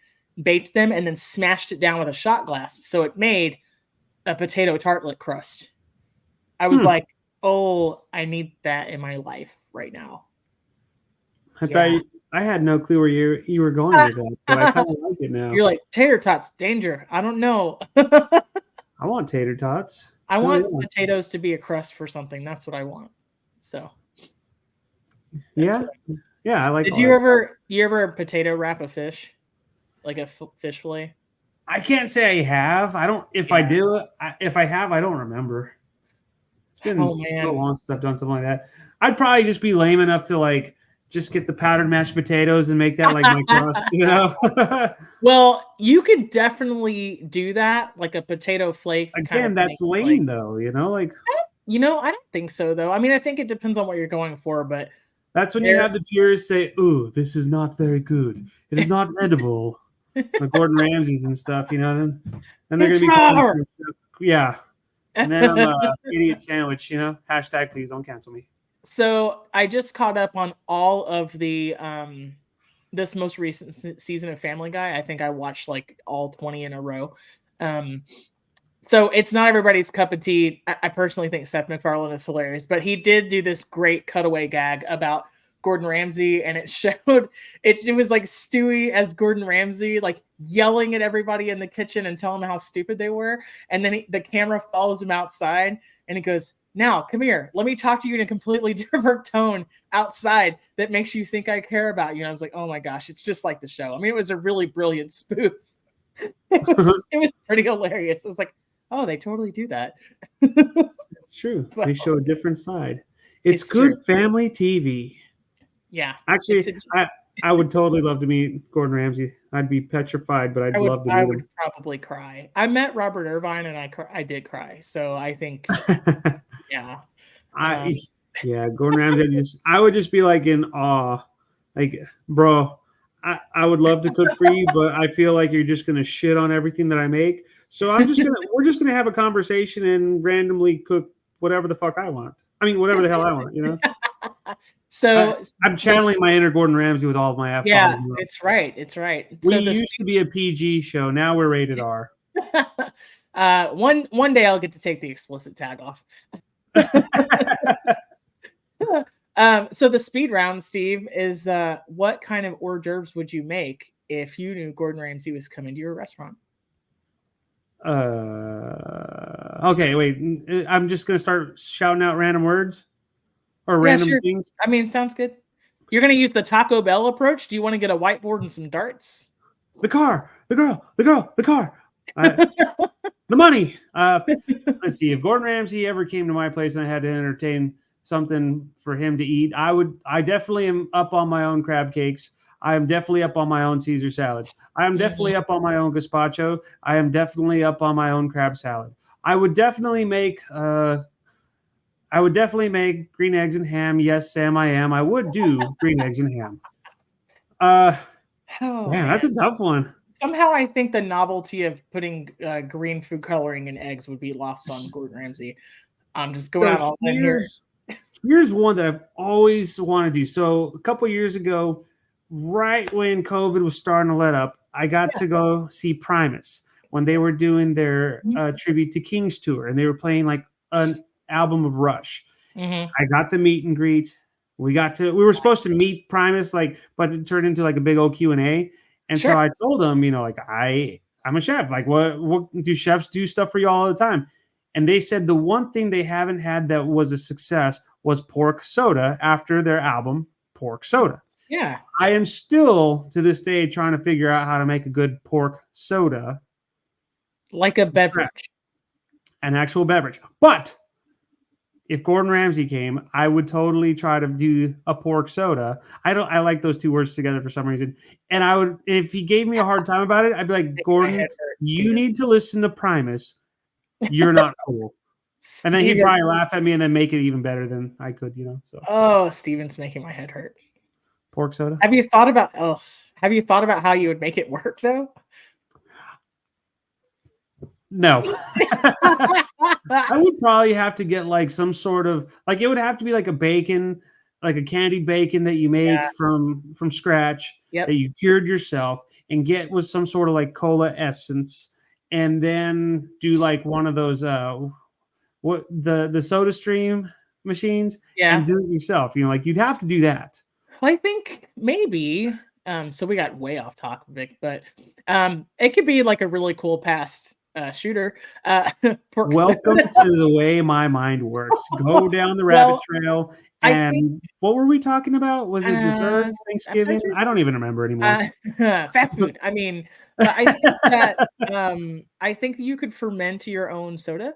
baked them, and then smashed it down with a shot glass, so it made a potato tartlet crust. I was Hmm. like, oh, I need that in my life right now. I thought Yeah. I had no clue where you were going with that, but I kinda like it You're now. like, tater tots, danger. I don't know. I want tater tots. I Hell want yeah. potatoes to be a crust for something. That's what I want. So that's Yeah? what. Yeah, I like Did all that stuff. you ever potato wrap a fish, like a fish fillet? I can't say I have. I don't if I Yeah. do, if I have, I don't remember. It's been Oh so man. long since I've done something like that. I'd probably just be lame enough to, like, just get the powdered mashed potatoes and make that, like, my crust, you know? Well, you could definitely do that, like a potato flake kind of Again, thing. that's Like, lame, though, you know? Like, I don't think so though. I mean, I think it depends on what you're going for, but that's when you there have the purists say, "Ooh, this is not very good. It is not edible." Like Gordon Ramsay's and stuff, you know? Then they're gonna it's be calling raw. for stuff. Yeah. And then I'm a idiot sandwich, you know? Hashtag please don't cancel me. So I just caught up on all of the this most recent season of Family Guy. I think I watched like all 20 in a row. Um so it's not everybody's cup of tea. I personally think Seth MacFarlane is hilarious, but he did do this great cutaway gag about Gordon Ramsay, and it showed it was like Stewie as Gordon Ramsay, like yelling at everybody in the kitchen and telling them how stupid they were. And then the camera follows him outside, and he goes, "Now, come here. Let me talk to you in a completely different tone outside that makes you think I care about you." And I was like, "Oh my gosh, it's just like the show." I mean, it was a really brilliant spoof. It was pretty hilarious. I was like, oh, they totally do that. It's true. Well, They show a different side. It's it's true. good family TV. Yeah. It's Actually, a, I would totally love to meet Gordon Ramsay. I'd be petrified, but I I'd would love to I meet would him. probably cry. I met Robert Irvine and I did cry. So I think yeah. I Um yeah, Gordon Ramsay. I would just be like in awe, like, bro. I would love to cook for you, but I feel like you're just gonna shit on everything that I make. So we're just gonna have a conversation and randomly cook whatever the fuck I want. I mean, whatever the hell I want, you know. I, so I'm this channeling my inner Gordon Ramsay with all of my f yeah, bombs. it's right. It's right. We So the used to be a PG show. Now we're rated R. one day I'll get to take the explicit tag off. So the speed round, Steve, is what kind of hors d'oeuvres would you make if you knew Gordon Ramsay was coming to your restaurant? Okay, wait. I'm just gonna start shouting out random words or Yeah, random sure. things. I mean, sounds good. You're gonna use the Taco Bell approach. Do you want to get a whiteboard and some darts? The car, the girl, the girl, the car. The money. Let's see. If Gordon Ramsay ever came to my place and I had to entertain something for him to eat, I definitely am up on my own crab cakes. I am definitely up on my own Caesar salads. I am Mhm. definitely up on my own gazpacho. I am definitely up on my own crab salad. I would definitely make green eggs and ham. Yes, Sam, I am. I would do green eggs and ham. Uh Oh Man, man. that's a tough one. Somehow I think the novelty of putting green food coloring in eggs would be lost on Gordon Ramsay. I'm just going So out on a limb here. here's one that I've always wanted to do. So a couple years ago, right when COVID was starting to let up, I got Yeah. to go see Primus when they were doing their Mhm. tribute to Kings tour, and they were playing like an album of Rush. Mhm. I got the meet and greet. We were supposed to meet Primus, like, but it turned into like a big old Q&A. And so Sure. I told them, like I'm a chef. Like, what do chefs do stuff for you all the time? And they said the one thing they haven't had that was a success was pork soda after their album Pork Soda. Yeah. I am still to this day trying to figure out how to make a good pork soda, Like a beverage. an actual beverage. But if Gordon Ramsay came, I would totally try to do a pork soda. I like those two words together for some reason. And I would, if he gave me a hard time about it, I'd be like, Make my head Gordon, hurt, you Steven. need to listen to Primus. You're not cool. And then he'd Steven. probably laugh at me and then make it even better than I could. So Oh, Steven's making my head hurt. pork soda. Have you thought about how you would make it work though? No. I would probably have to get like some sort of like it would have to be like a bacon, like a candied bacon that you make Yeah. from scratch that Yep. you cured yourself and get with some sort of like cola essence and then do like one of those what the soda stream machines and Yeah. do it yourself. Like you'd have to do that. Well, I think maybe. So we got way off topic, but it could be like a really cool past shooter. Pork Welcome soda. to the way my mind works. Go down the rabbit Well, trail. I think And what were we talking about? Was it desserts, Thanksgiving? appetizers. I don't even remember anymore. Fast food. I mean, but I think that I think you could ferment your own soda.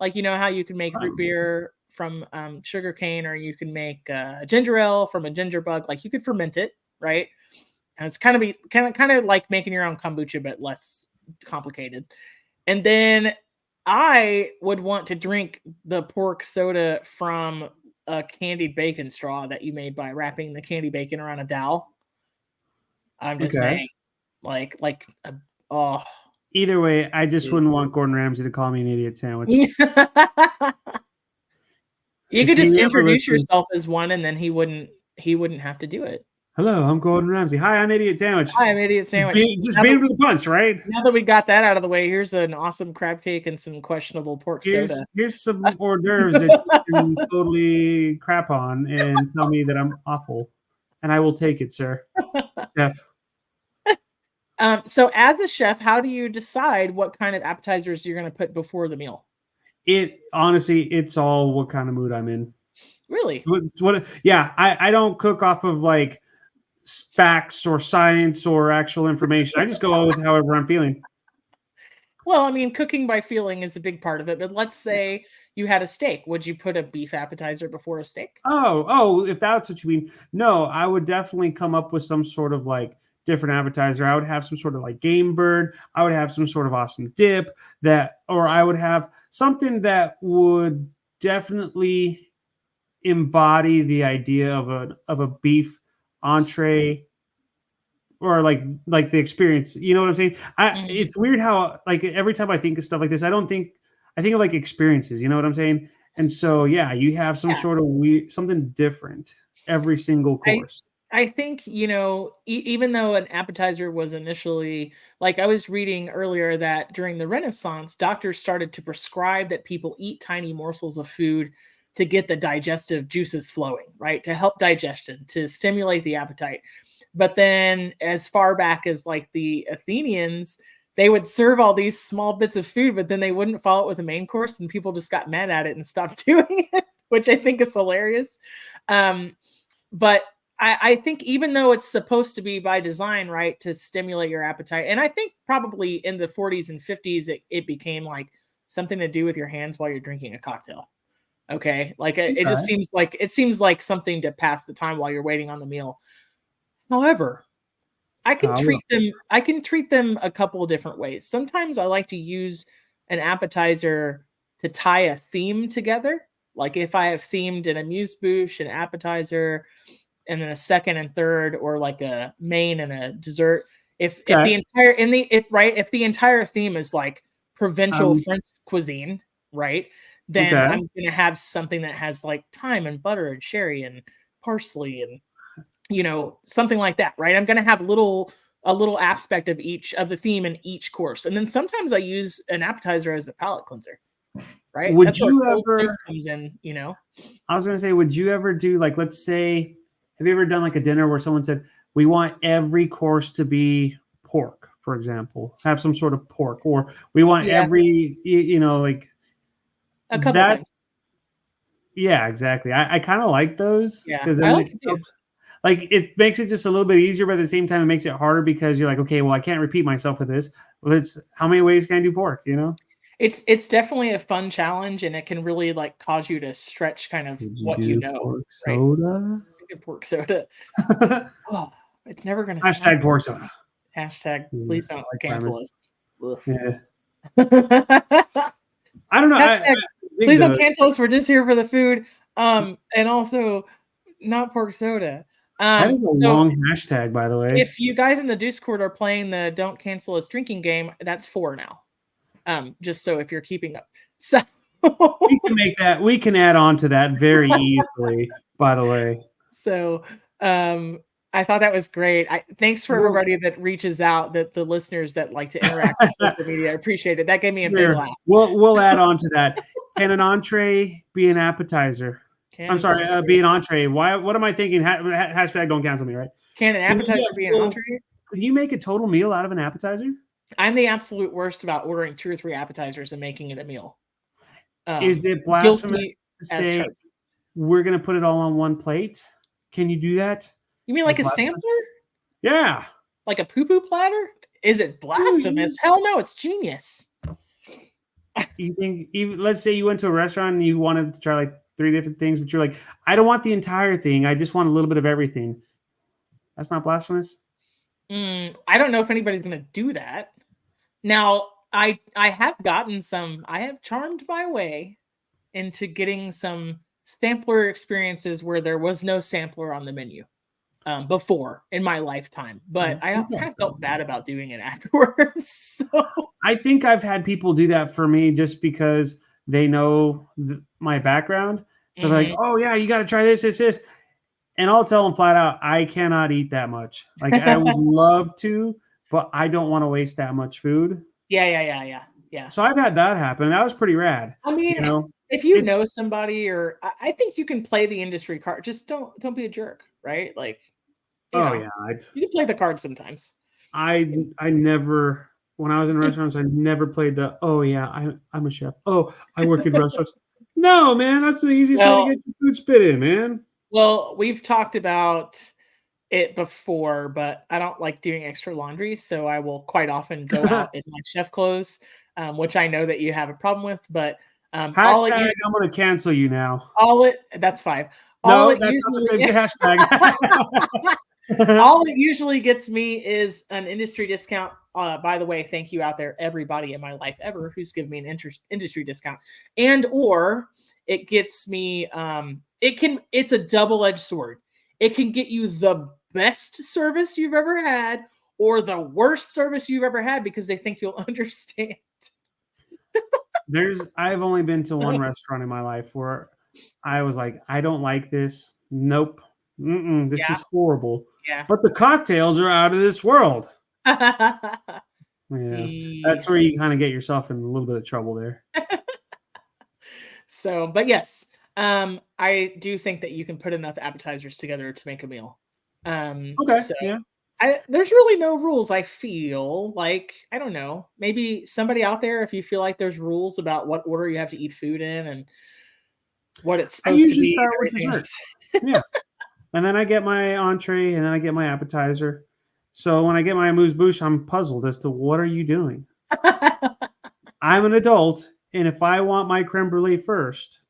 Like, you know how you can make root Oh, beer from sugar cane, or you can make ginger ale from a ginger bug. Like, you could ferment it, right? And it's kind of like making your own kombucha, but less complicated. And then I would want to drink the pork soda from a candied bacon straw that you made by wrapping the candy bacon around a dowel. I'm just okay. saying, oh, Either way, I just dude. wouldn't want Gordon Ramsay to call me an idiot sandwich. You If could he just ever introduce listens, yourself as one, and then he wouldn't have to do it. hello, I'm Gordon Ramsay. Hi, I'm Idiot Sandwich. Hi, I'm Idiot Sandwich. Just Now beat that him to the punch, right? now that we got that out of the way, here's an awesome crab cake and some questionable pork soda. Here's some hors d'oeuvres that you can totally crap on and tell me that I'm awful. And I will take it, sir. Chef. So as a chef, how do you decide what kind of appetizers you're going to put before the meal? It honestly, it's all what kind of mood I'm in. Really? Yeah, I don't cook off of like facts or science or actual information. I just go with however I'm feeling. Well, I mean, cooking by feeling is a big part of it, but let's say you had a steak. Would you put a beef appetizer before a steak? Oh, if that's what you mean. No, I would definitely come up with some sort of like different appetizer. I would have some sort of like game bird. I would have some sort of awesome dip or I would have something that would definitely embody the idea of a beef entree or like the experience. You know what I'm saying? Mhm. It's weird how like every time I think of stuff like this, I think of like experiences. You know what I'm saying? And so yeah, you have some Yeah. sort of weird something different every single I course. I think, even though an appetizer was initially like I was reading earlier that during the Renaissance, doctors started to prescribe that people eat tiny morsels of food to get the digestive juices flowing, right? To help digestion, to stimulate the appetite. But then as far back as like the Athenians, they would serve all these small bits of food, but then they wouldn't follow it with a main course, and people just got mad at it and stopped doing it, which I think is hilarious. But I think even though it's supposed to be by design, right, to stimulate your appetite, and I think probably in the 40s and 50s, it became like something to do with your hands while you're drinking a cocktail. Okay. Like it just seems like something to pass the time while you're waiting on the meal. However, I can treat them a couple of different ways. Sometimes I like to use an appetizer to tie a theme together. Like if I have themed an amuse-bouche, an appetizer, and then a second and third, or like a main and a dessert. If the entire theme is like provincial French cuisine, right? Then I'm gonna have something that has like thyme and butter and sherry and parsley and something like that, right? I'm gonna have a little aspect of each of the theme in each course, and then sometimes I use an appetizer as a palate cleanser, right? Would That's you where cold ever soup comes in, I was gonna say, would you ever do like, let's say, have you ever done like a dinner where someone said, we want every course to be pork, for example, have some sort of pork, or we want every, like a couple that. times. Yeah, exactly. I kind of like those because I then like it too. like it makes it just a little bit easier, but at the same time, it makes it harder because you're like, okay, well, I can't repeat myself with this. Well, it's how many ways can I do pork? It's definitely a fun challenge, and it can really like cause you to stretch kind of Would you what do pork right? soda? Pork soda. Oh, it's never gonna stop. Hashtag pork soda. Hashtag Yeah, please don't cancel us. Yeah. I don't know. Hashtag please don't those. cancel us. We're just here for the food. And also not pork soda. That is a long hashtag, by the way. If you guys in the Discord are playing the Don't Cancel Us drinking game, that's 4 now. Just so if you're keeping up. So we can make that. We can add on to that very easily, by the way. So I thought that was great. Thanks for everybody that reaches out, that the listeners that like to interact on social media. I appreciate it. That gave me a big laugh. We'll add on to that. Can an entree be an appetizer? I'm sorry, be an entree. Why? What am I thinking? Hashtag don't cancel me, right? Can an appetizer be an entree? Can you make a total meal out of an appetizer? I'm the absolute worst about ordering 2 or 3 appetizers and making it a meal. Is it blasphemous to say we're going to put it all on one plate? Can you do that? You mean like a sampler? Yeah. Like a poo-poo platter? Is it blasphemous? Hell no, it's genius. You think, let's say you went to a restaurant and you wanted to try like 3 different things, but you're like, I don't want the entire thing. I just want a little bit of everything. That's not blasphemous? I don't know if anybody's going to do that. Now, I have gotten I have charmed my way into getting some sampler experiences where there was no sampler on the menu before in my lifetime, but I kind of felt bad about doing it afterwards. So I think I've had people do that for me just because they know my background. So they're like, oh yeah, you got to try this. And I'll tell them flat out, I cannot eat that much. Like I would love to, but I don't want to waste that much food. Yeah. So I've had that happen. That was pretty rad. I mean, if you know somebody, or I think you can play the industry card. Just don't be a jerk, right? Like, you can play the card sometimes. I never, when I was in restaurants, I never played the, oh yeah, I'm a chef. Oh, I work in restaurants. No, man, that's the easiest way to get your food spit in, man. Well, we've talked about it before, but I don't like doing extra laundry, so I will quite often go out in my chef clothes, which I know that you have a problem with. But hashtag, I'm going to cancel you now. That's 5. No, that's not the same hashtag. All it usually gets me is an industry discount. By the way, thank you out there, everybody in my life ever who's given me an industry discount, or it gets me. It's a double-edged sword. It can get you the best service you've ever had, or the worst service you've ever had because they think you'll understand. I've only been to one restaurant in my life where I was like, I don't like this. Nope. This is horrible. Yeah. But the cocktails are out of this world. Yeah. That's where you kind of get yourself in a little bit of trouble there. So, but yes, I do think that you can put enough appetizers together to make a meal. Okay, So yeah. there's really no rules. I feel like I don't know. Maybe somebody out there, if you feel like there's rules about what order you have to eat food in and what it's I supposed to usually be start and with everything dessert. else. Yeah. And then I get my entree and then I get my appetizer. So when I get my amuse bouche, I'm puzzled as to what are you doing? I'm an adult, and if I want my creme brulee first,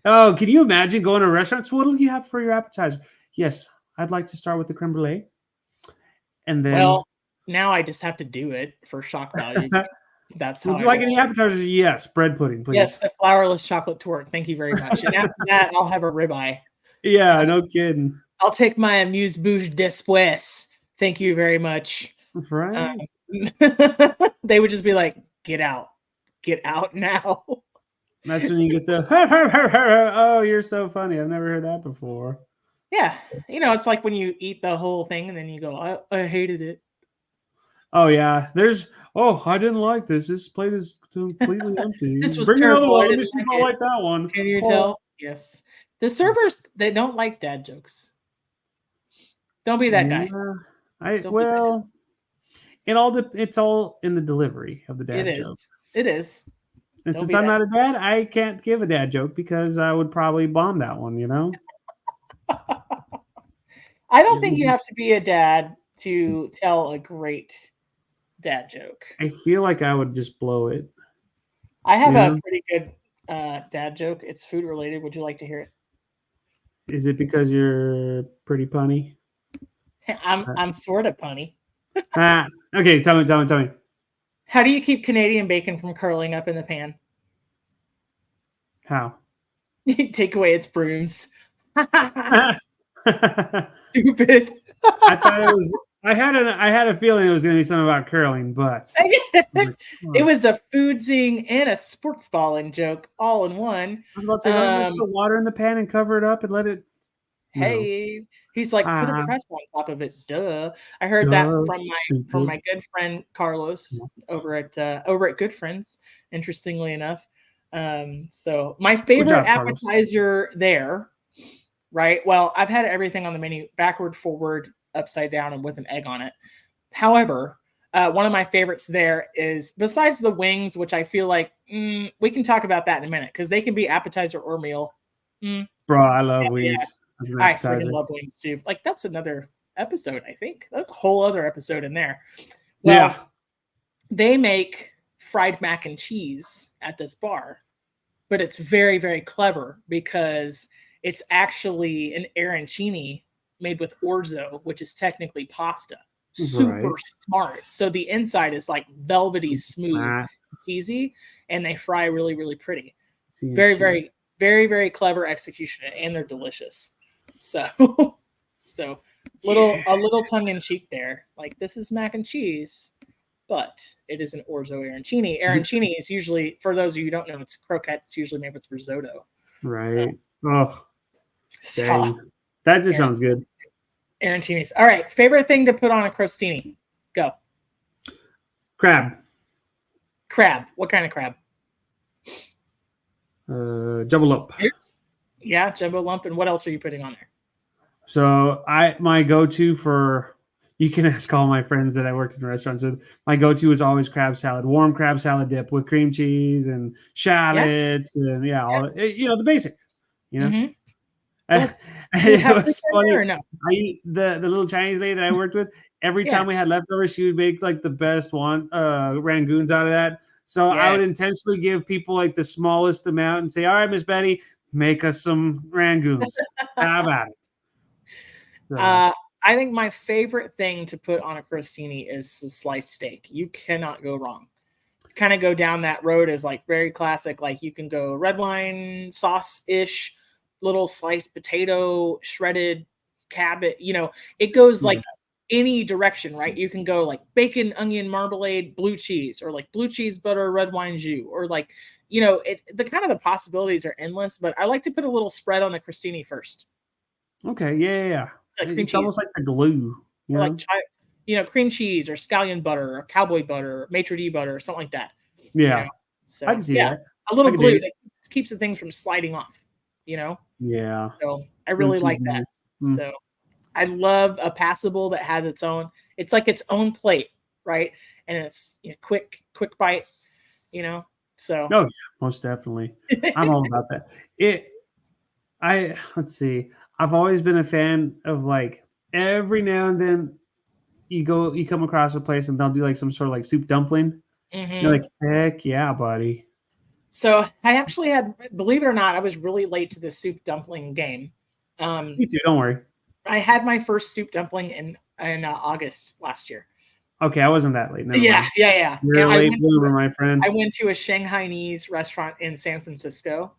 oh, can you imagine going to a restaurant? So what do you have for your appetizer? Yes, I'd like to start with the creme brulee, and then Well, now I just have to do it for shock value. That's how would you I like roll. any appetizers? Yes, bread pudding, Yes, please. the flourless chocolate torte. Thank you very much. And after that, I'll have a ribeye. Yeah, no kidding. I'll take my amuse bouche después. Thank you very much. That's Um, right. they would just be like, get out now. That's when you get the oh, you're so funny. I've never heard that before. Yeah, it's like when you eat the whole thing and then you go, I hated it. Oh yeah, there's. Oh, I didn't like this. This plate is completely empty. This was Bring another terrible. one. I Let me didn't see if like I it. like that one. Can you Oh. tell? Yes. The servers, they don't like dad jokes. Don't be that guy. Yeah, Don't be that guy. well, it's all in the delivery of the It dad joke. is. It is. And Don't since be I'm that. not a dad, I can't give a dad joke because I would probably bomb that one. I don't It think would you have just. to be a dad to tell a great dad joke. I feel like I would just blow it. I have You a know, pretty good dad joke. It's food related. Would you like to hear is it because you're pretty punny? it? I'm sort of punny. Ah, okay. Tell me. How do you keep Canadian bacon from curling up in the pan? How? You take away its brooms. I Stupid. thought it was. I had a feeling it was going to be something about curling, but I was like, It oh. was a food zing and a sports balling joke all in one. I was about to say, don't you just Um, put water in the pan and cover it up and let it? No. hey, he's like, put a Ah, press on top of it. Duh. I heard that duh, from stupid. my good friend Carlos over at Good Friends. Interestingly enough, so my Good favorite job, Carlos. appetizer there, right? Well, I've had everything on the menu backward, forward, upside down, and with an egg on it. However, one of my favorites there is besides the wings, which I feel like we can talk about that in a minute because they can be appetizer or meal. Mm, Bro, I love yeah, wings as an I freaking appetizer. love wings too. Like that's another episode, I think. A whole other episode in there. Yeah. Well, they make fried mac and cheese at this bar, but it's very, very clever because it's actually an arancini made with orzo, which is technically pasta. Super Right. smart. So the inside is like velvety smooth, Fat, cheesy, and they fry really, really pretty. see Very, very, cheese. very, very clever execution, and they're delicious. So, so Yeah. a little tongue in cheek there. Like this is mac and cheese, but it is an orzo arancini. Arancini is usually, for those of you who don't know, it's croquette. It's usually made with risotto. Right. Oh, So, dang. That just sounds good. arancinis. Arancinis. All right. Favorite thing to put on a crostini? Go. Crab. Crab. What kind of crab? Jumbo lump. Yeah, jumbo lump. And what else are you putting on there? So my go-to for you can ask all my friends that I worked in restaurants with. My go-to is always crab salad, warm crab salad dip with cream cheese and Yeah. shallots and yeah, all the basic. You know, Mm-hmm. Cool. You it have was in there funny. or no? The little Chinese lady that I worked with. Every Yeah. time we had leftovers, she would make like the best one rangoons out of that. So I would Yes. intentionally give people like the smallest amount and say, "All right, Miss Betty, make us some rangoons. Have at it." So, Uh, I think my favorite thing to put on a crostini is a sliced steak. You cannot go wrong. Kind of go down that road as like very classic. Like you can go red wine sauce ish, little sliced potato, shredded cabbage. It goes yeah. like any direction, right? You can go like bacon, onion, marmalade, blue cheese, or like blue cheese butter, red wine jus, or like the kind of the possibilities are endless. But I like to put a little spread on the crostini first, Okay, yeah. like cream It's almost cheese, like the glue, you or like know? cream cheese or scallion butter or cowboy butter or maitre d butter or something like that. you know Yeah, I so can see yeah, that. a I little can dig glue it. that keeps the things from sliding off. you know? Yeah. So I Blue really cheese like that. nice. Mm. So I love a passable that has its own, it's like its own plate, right? And it's quick bite, you know? So Oh, yeah, most definitely. I'm all about that. It let's see. I've always been a fan of like every now and then you come across a place and they'll do like some sort of like soup dumpling. You're Mhm. like, heck yeah, buddy. So I actually had, believe it or not, I was really late to the soup dumpling game. Um, Me too, don't worry. I had my first soup dumpling in August last year. Okay, I wasn't that late. Never Yeah, mind. yeah, yeah. You're And a late bloomer, my I friend. went to a Shanghainese restaurant in San Francisco,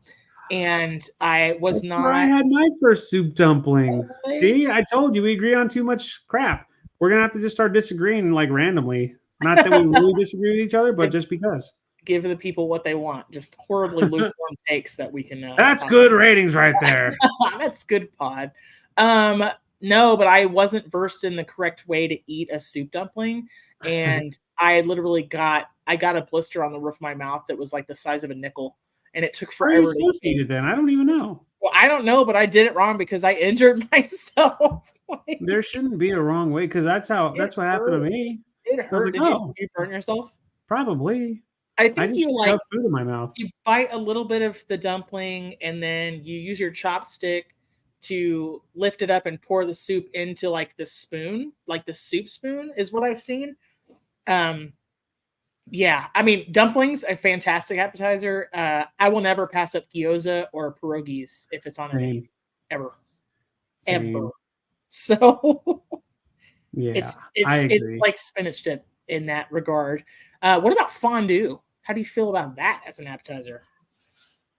and I was That's where I not. had my first soup dumpling. Really? See, I told you we agree on too much crap. We're gonna have to just start disagreeing like randomly. Not that we really disagree with each other, but just because. Give the people what they want. Just horribly lukewarm takes that we can That's talk. good ratings right there. That's good pod. Um, no, but I wasn't versed in the correct way to eat a soup dumpling, and I got a blister on the roof of my mouth that was like the size of a nickel, and it took How are you forever to supposed to eat heal. it then? I don't even know. Well, I don't know, but I did it wrong because I injured myself. There Like, shouldn't be a wrong way because it that's what happened to hurt. me. It I was hurt. like, oh, Did you burn yourself? probably. I I think just you like shoved food in my mouth. you bite a little bit of the dumpling and then you use your chopstick to lift it up and pour the soup into like the spoon, like the soup spoon is what I've seen. Um, yeah, I mean dumplings, a fantastic appetizer. I will never pass up gyoza or pierogies if it's on a menu, Same, ever, ever. same. So Yeah, it's I it's agree. like spinach dip in that regard. What about fondue? How do you feel about that as an appetizer?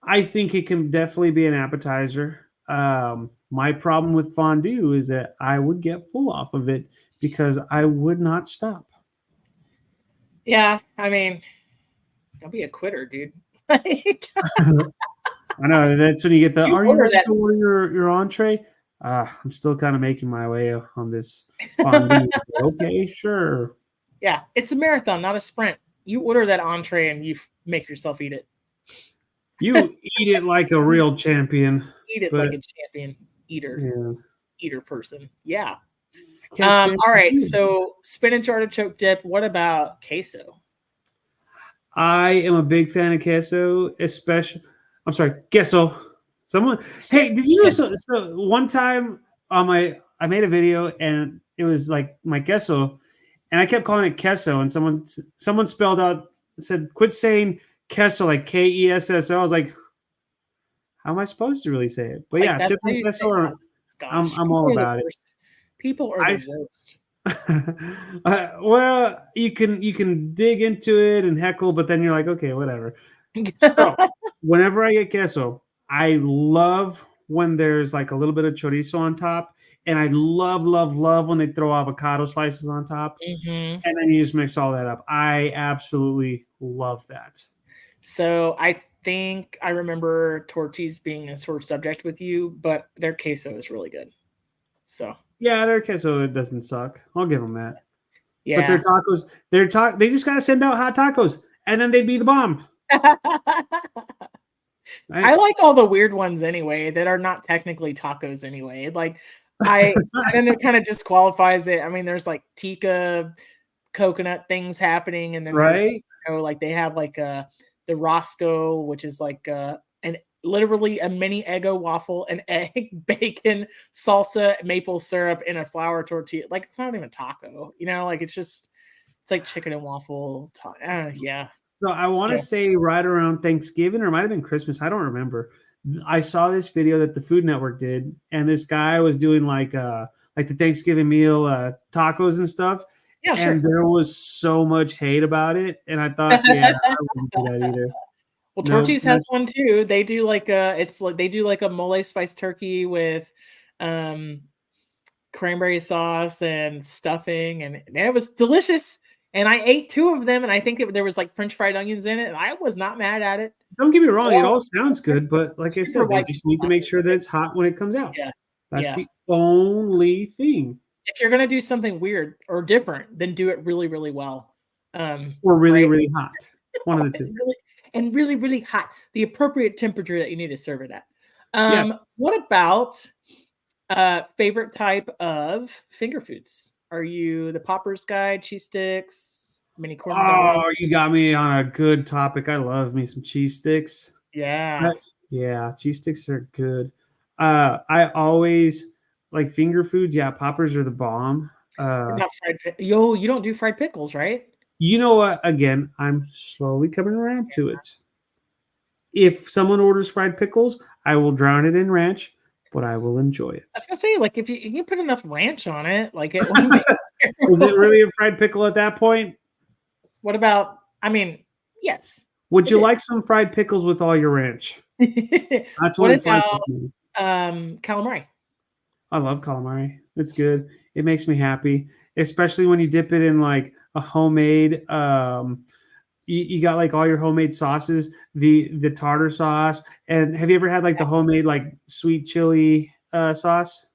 I think it can definitely be an appetizer. My problem with fondue is that I would get full off of it because I would not stop. Yeah, I mean, don't be a quitter, dude. Like, I know that's when you get the. you Are you order ready that. to order your entree? I'm still kind of making my way on this fondue. Okay, sure. Yeah, it's a marathon, not a sprint. You order that entree and make yourself eat it. You eat it like a real champion, Eat it but like a champion eater, yeah, eater person. Yeah. I can't stand All right. fondue. So spinach artichoke dip. What about queso? I am a big fan of queso, especially. I'm sorry, queso. Someone, hey, did you know? So one time on my, I made a video and it was like my queso, and I kept calling it queso, and someone spelled out said, "Quit saying queso like Kesso." I was like, how am I supposed to really say it? But Like yeah, that's chips how and you say. queso Oh are. gosh, I'm all people are the about it. worst. People are the I worst. well, you can dig into it and heckle, but then you're like, okay, whatever. So whenever I get queso, I love when there's like a little bit of chorizo on top, and I love when they throw avocado slices on top, Hmm. and then you just mix all that up. I absolutely love that. So I think I remember Torchy's being a sore subject with you, but their queso is really good. So Yeah, their queso it doesn't suck. I'll give them that. But their yeah. tacos, they just gotta send out hot tacos, and then they'd be the bomb. I Right? like all the weird ones anyway that are not technically tacos anyway. Like I and then it kind of disqualifies it. I mean, there's like tikka coconut things happening, and then there's Right? like they have like the Roscoe, which is like an literally a mini Eggo waffle, an egg, bacon, salsa, maple syrup, in a flour tortilla. Like it's not even a taco, like it's like chicken and waffle. Yeah. So I want to So say right around Thanksgiving or it might have been Christmas. I don't remember. I saw this video that the Food Network did, and this guy was doing like the Thanksgiving meal tacos and stuff, yeah, and sure. there was so much hate about it. And I thought, yeah, I wouldn't do that either. Well, No, Torchy's has that's one too. They do like it's like they do like a mole spice turkey with um cranberry sauce and stuffing, and it was delicious. And I ate two of them, and I think there was like French fried onions in it, and I was not mad at it. don't get me wrong, it Or all sounds good, but like I super said, they white just people need to make tacos. sure that it's hot when it comes out. Yeah, That's yeah. the only thing. If you're gonna do something weird or different, then do it really, really well. Or really, Right? really hot. One of the two. And really, really hot. The appropriate temperature that you need to serve it at. Yes. What about favorite type of finger foods? Are you the poppers guy, cheese sticks, mini corn dog? Oh, you got me on a good topic. I love me some cheese sticks. Yeah. But yeah, cheese sticks are good. I always like finger foods. Yeah, poppers are the bomb. What about Yo, you don't do fried pickles, right? You know what? Again, I'm slowly coming around to it. If someone orders fried pickles, I will drown it in ranch, but I will enjoy I was it. gonna say, like, if you put enough ranch on it, like, it wouldn't be Is it terrible. really a fried pickle at that point? What about I mean, yes, Would it you like is. some fried pickles with all your ranch? That's what What it's like about, with me. calamari? I love calamari. It's good. It makes me happy, especially when you dip it in like a homemade. You got like all your homemade sauces, the tartar sauce, and have you ever had like the homemade like sweet chili sauce?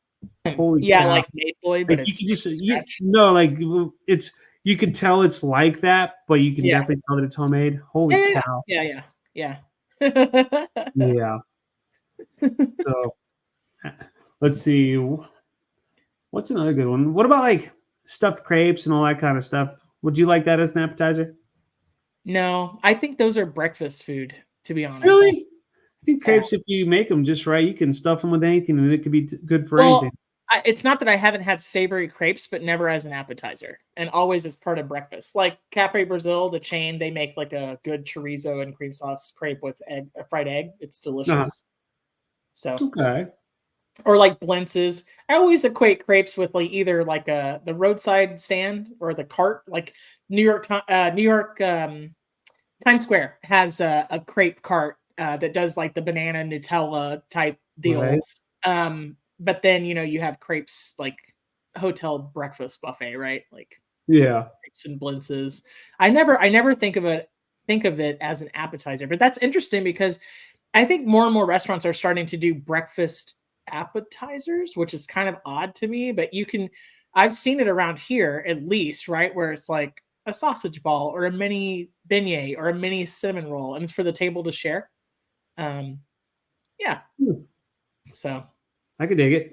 Holy Yeah, cow! like Maplewood, but Like you it's could from just scratch. no like it's you can tell it's like that, but you can Yeah. definitely tell that it's homemade. Holy Yeah, yeah, cow! yeah. Yeah, yeah. Yeah. Yeah. So let's see. What's another good one? What about like stuffed crepes and all that kind of stuff? Would you like that as an appetizer? No, I think those are breakfast food, to be honest. Really? I think Yeah. crepes, if you make them just right, you can stuff them with anything, and it could be good for anything. Well, it's not that I haven't had savory crepes, but never as an appetizer, and always as part of breakfast. Like Cafe Brazil, the chain, they make like a good chorizo and cream sauce crepe with a fried egg. It's Uh-huh. delicious. So, Okay. or like Blintz's. I always equate crepes with like either like the roadside stand or the cart. Like New York Times Square has a crepe cart that does like the banana Nutella type Right. deal. But then you have crepes like hotel breakfast buffet, right? Like Yeah. crepes and blintzes. I never think of it as an appetizer, but that's interesting because I think more and more restaurants are starting to do breakfast appetizers, which is kind of odd to me, but I've seen it around here at least, right? Where it's like a sausage ball or a mini beignet or a mini cinnamon roll, and it's for the table to share. Um, yeah. Hmm. So I could dig it.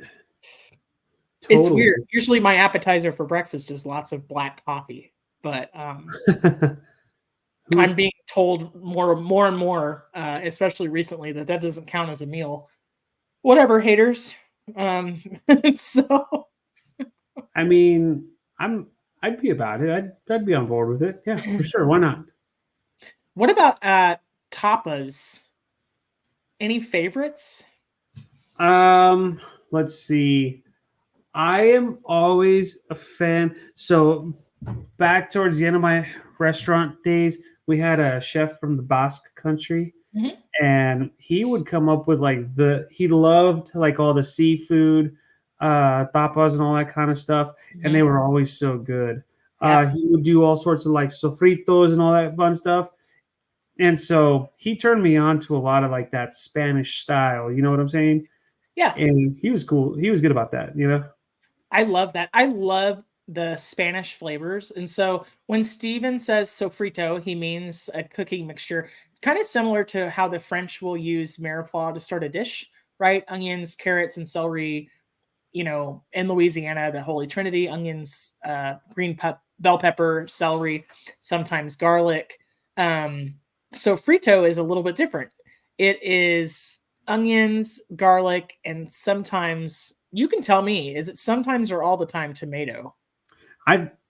it's weird. Totally. Usually my appetizer for breakfast is lots of black coffee, but Who? I'm being told more and more, especially recently, that doesn't count as a meal. Whatever, haters. Um, so I mean, I'd be about it. I'd be on board with it. Yeah, for sure. Why not? what about tapas? Any favorites? Um, let's see. I am always a fan. So back towards the end of my restaurant days, we had a chef from the Basque country, Mhm. and he would come up with like he loved like all the seafood, tapas and all that kind of stuff, and they Mhm. were always so good. Yeah. He would do all sorts of like sofritos and all that fun stuff. And so he turned me on to a lot of like that Spanish style, you know what I'm saying? Yeah. And he was cool. He was good about that, you know? I love that. I love the Spanish flavors. And so when Steven says sofrito, he means a cooking mixture. It's kind of similar to how the French will use mirepoix to start a dish, right? Onions, carrots, and celery. In Louisiana, the Holy Trinity: onions, bell pepper, celery, sometimes garlic. Sofrito is a little bit different. It is onions, garlic, and sometimes you can tell me, is it sometimes or all the time tomato?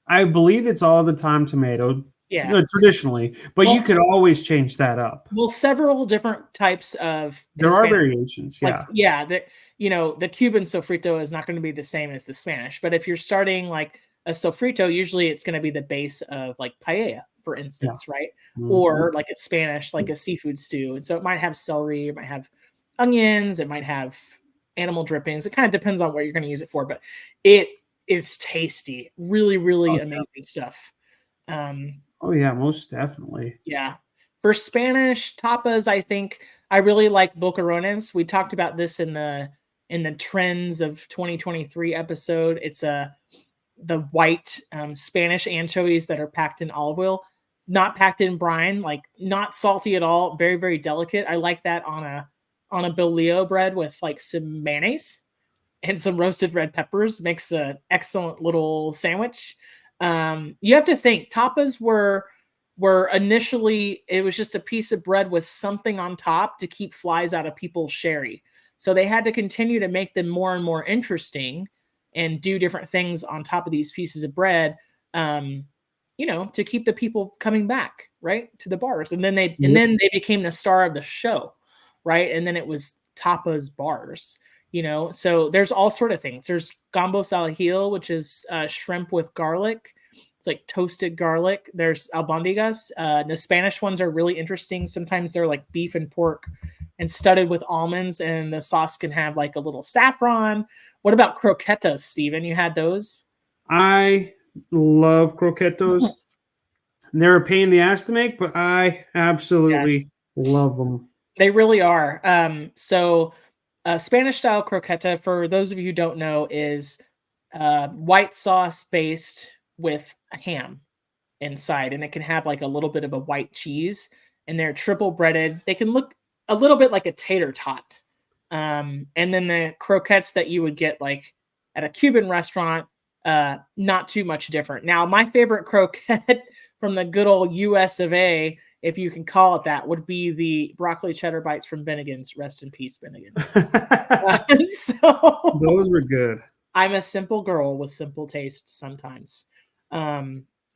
I believe it's all the time tomato, Yeah. traditionally, but you Well, could always change that up. several different types of There are Hispanic, variations, like, yeah. yeah, the Cuban sofrito is not going to be the same as the Spanish, but if you're starting like a sofrito, usually it's going to be the base of like paella, for Yeah. instance, right? Mhm. Or like a Spanish, like a seafood stew. And so it might have celery, it might have onions, it might have animal drippings. It kind of depends on what you're going to use it for, but it is tasty. Really, really Oh, amazing stuff. Um, oh, yeah, most definitely. yeah. For Spanish tapas, I think I really like boquerones. We talked about this in the trends of 2023 episode. It's the white Spanish anchovies that are packed in olive oil, not packed in brine, like not salty at all, very, very delicate. I like that on on a bolillo bread with like some mayonnaise and some roasted red peppers makes an excellent little sandwich. You have to think tapas were initially it was just a piece of bread with something on top to keep flies out of people's sherry. So they had to continue to make them more and more interesting and do different things on top of these pieces of bread. Um, to keep the people coming back, right, to the bars. Yep. Then they became the star of the show, right? And then it was tapas bars, So there's all sort of things. There's gambos al ajillo, which is shrimp with garlic. It's like toasted garlic. There's albondigas. The Spanish ones are really interesting. Sometimes they're like beef and pork and studded with almonds, and the sauce can have like a little saffron. What about croquetas, Steven? You had those? I love croquetos. They're a pain in the ass to make, but I Yeah, absolutely love them. they really are. So Spanish style croqueta, for those of you who don't know, is white sauce based with a ham inside, and it can have like a little bit of a white cheese, and they're triple breaded. They can look a little bit like a tater tot. And then the croquettes that you would get like at a Cuban restaurant, not too much different. Now, my favorite croquette from the good old US of A, if you can call it that, would be the broccoli cheddar bites from Bennigan's. Rest in peace, Bennigan's. So Those were good. I'm a simple girl with simple taste sometimes.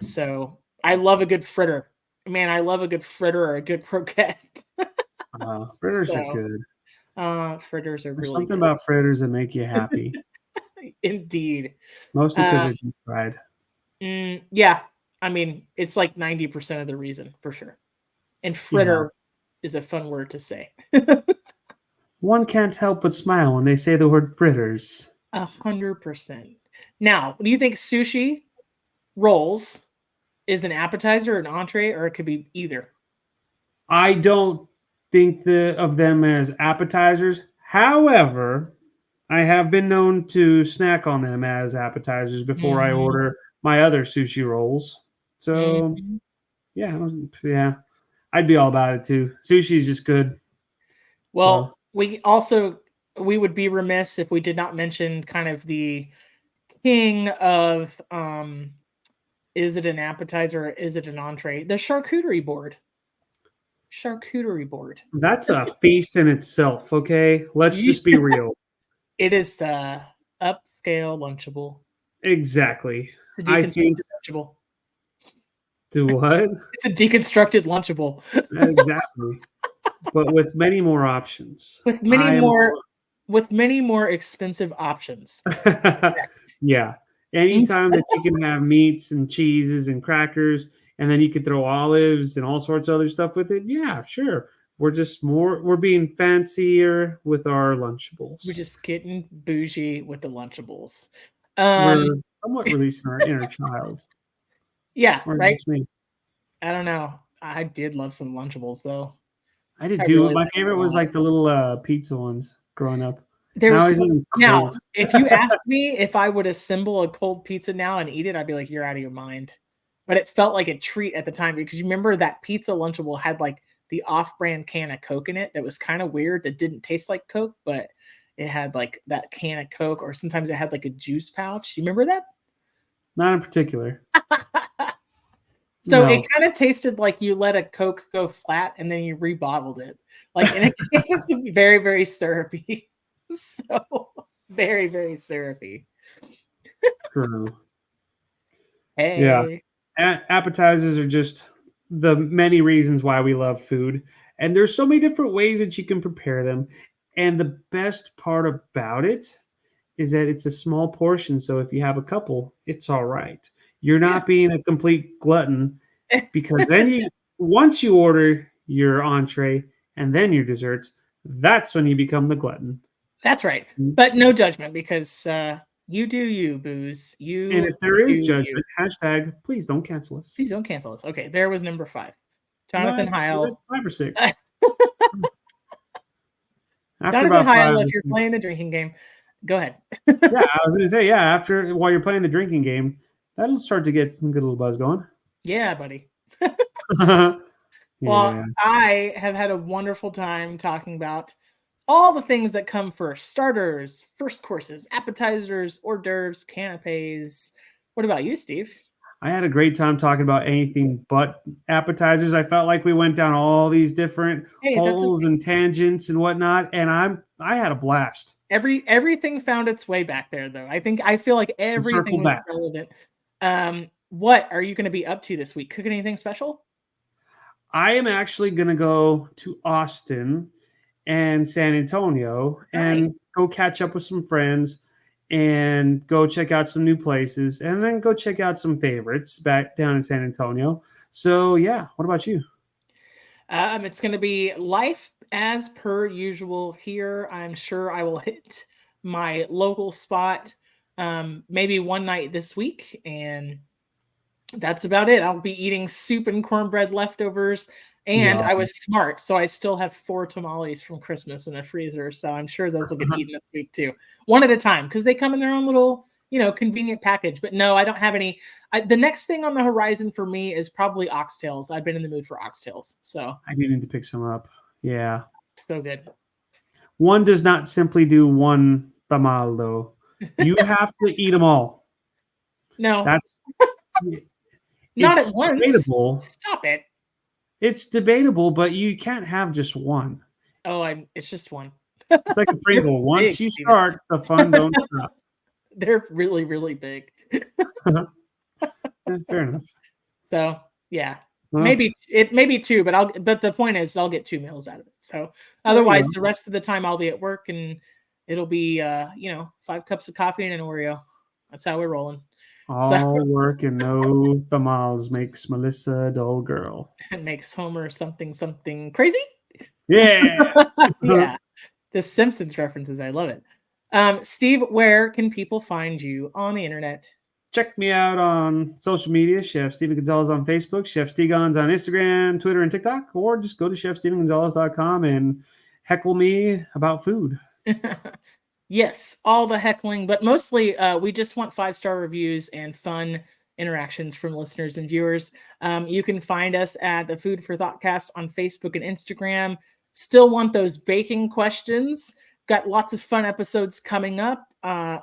So I love a good fritter. Man, I love a good fritter or a good croquette. Fritters are So good. fritters are There's really something good. about fritters that make you happy, Indeed. mostly because they're deep fried. Yeah. I mean, it's like 90% of the reason for sure. And Yeah. fritter is a fun word to say. One can't help but smile when they say the word fritters. 100%. Now, do you think sushi rolls is an appetizer, an entree, or it could be either? I don't think of them as appetizers. However, I have been known to snack on them as appetizers before I Mhm, order my other sushi rolls. So mhm. yeah, I'd be all about it too. Sushi's just good. So Well, we would be remiss if we did not mention kind of the king of is it an appetizer or is it an entree? The charcuterie board. Charcuterie board. that's a feast in itself. Okay, let's just be real. It is the upscale lunchable. Exactly. It's a I think deconstructed lunchable. to what It's a deconstructed lunchable exactly, but with many more options. with many I am more expensive options. yeah. Mm, Anytime that you can have meats and cheeses and crackers, and then you could throw olives and all sorts of other stuff with it, yeah, sure. We're being fancier with our we're Lunchables. just getting bougie with the lunchables. We're Um, somewhat releasing our inner child. yeah, Or is right. this me? I don't know. I did love some lunchables though. I did I too. really My liked them favorite a was lot. like the little pizza ones growing up. There Now was he's eating now, cold. if you asked me if I would assemble a cold pizza now and eat it, I'd be like, "You're out of your mind." But it felt like a treat at the time because you remember that pizza Lunchable had like the off-brand can of Coke in it that was kind of weird that didn't taste like Coke, but it had like that can of Coke, or sometimes it had like a juice pouch. You remember that? Not in particular. So it No. kind of tasted like you let a Coke go flat and then you rebottled it. Like, and it was very, very syrupy. So very, very syrupy. True. Yeah. Hey. Appetizers are just the many reasons why we love food. And there's so many different ways that you can prepare them. And the best part about it is that it's a small portion. So if you have a couple, it's all right. You're Yeah. not being a complete glutton because then once you order your entree and then your desserts, that's when you become the glutton. That's right. And But no judgment because you do you, booze. You if there do is you. judgment, hashtag please don't cancel us. Please don't cancel us. Okay, there was number 5. No, Jonathan was it Heil. 5 or 6? After Jonather about Heil, 5, if you're playing the drinking game, go ahead. yeah, I was gonna say, yeah, after while you're playing the drinking game, that'll start to get some good little buzz going. Yeah, buddy. Yeah. Well, I have had a wonderful time talking about all the things that come first: starters, first courses, appetizers, hors d'oeuvres, canapes. What about you, Steve? I had a great time talking about anything but appetizers. I felt like we went down all these different Hey, that's holes okay. and tangents and whatnot, and I had a blast. Everything found its way back there, though. I feel like And circle everything was back. relevant. What are you going to be up to this week? Cooking anything special? I am actually going to go to Austin and San Antonio Nice. and go catch up with some friends and go check out some new places and then go check out some favorites back down in San Antonio. So, yeah, what about you? It's going to be life as per usual here. I'm sure I will hit my local spot maybe one night this week, and that's about it. I'll be eating soup and cornbread leftovers. And Yeah. I was smart, so I still have 4 tamales from Christmas in the freezer. So I'm sure those will get eaten this week too, one at a time, because they come in their own little, convenient package. But no, I don't have any. The next thing on the horizon for me is probably oxtails. I've been in the mood for oxtails, so I do need to pick some up. Yeah. so good. One does not simply do one tamal, though. You have to eat them all. No, That's not at it's once. debatable. Stop it. It's debatable, but you can't have just one. Oh, It's just one. It's like a They're Pringle. big, Once you Steven. start, the fun don't stop. They're really, really big. Fair enough. So yeah, Well, maybe 2, but the point is I'll get 2 meals out of it. So there you otherwise, go. the rest of the time I'll be at work, and it'll be 5 cups of coffee and an Oreo. That's how we're rolling. So All work and no tamales makes Melissa a dull girl. it makes Homer something crazy. Yeah. Yeah, the Simpsons references. I love it. Steve, where can people find you on the internet? Check me out on social media, Chef Steven Gonzalez on Facebook, Chef Stegons on Instagram, Twitter, and TikTok, or just go to chefstevengonzalez.com and heckle me about food. Yes, all the heckling, but mostly we just want 5-star reviews and fun interactions from listeners and viewers. You can find us at the Food for ThoughtCast on Facebook and Instagram. Still want those baking questions. Got lots of fun episodes coming up.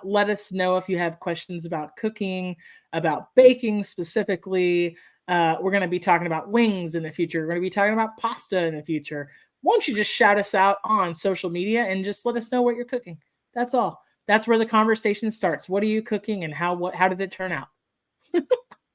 Let us know if you have questions about cooking, about baking specifically. We're going to be talking about wings in the future. We're going to be talking about pasta in the future. Won't you just shout us out on social media and just let us know what you're cooking? That's all. That's where the conversation starts. What are you cooking, and how did it turn out? That's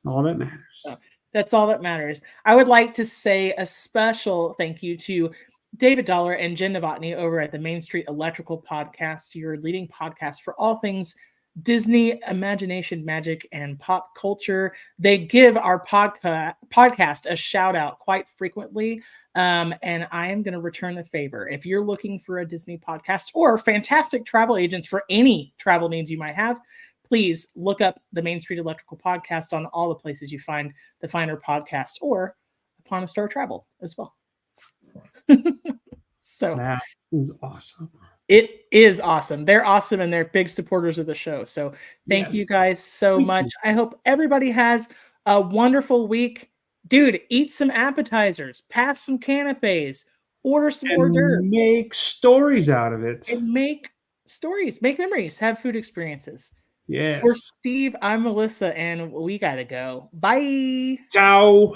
all that matters. So that's all that matters. I would like to say a special thank you to David Dollar and Jen Novotny over at the Main Street Electrical Podcast, your leading podcast for all things Disney, imagination, magic, and pop culture. They give our podcast a shout out quite frequently. And I am going to return the favor. If you're looking for a Disney podcast or fantastic travel agents for any travel needs you might have, please look up the Main Street Electrical Podcast on all the places you find the finer podcast, or Upon a Star Travel as well. So that is awesome. it is awesome. They're awesome, and they're big supporters of the show. So thank you guys so much. I hope everybody has a wonderful week. Dude, eat some appetizers, pass some canapes, order some hors d'oeuvres. Make stories out of it. And make stories, make memories, have food experiences. Yes. For Steve, I'm Melissa, and we gotta go. Bye. Ciao.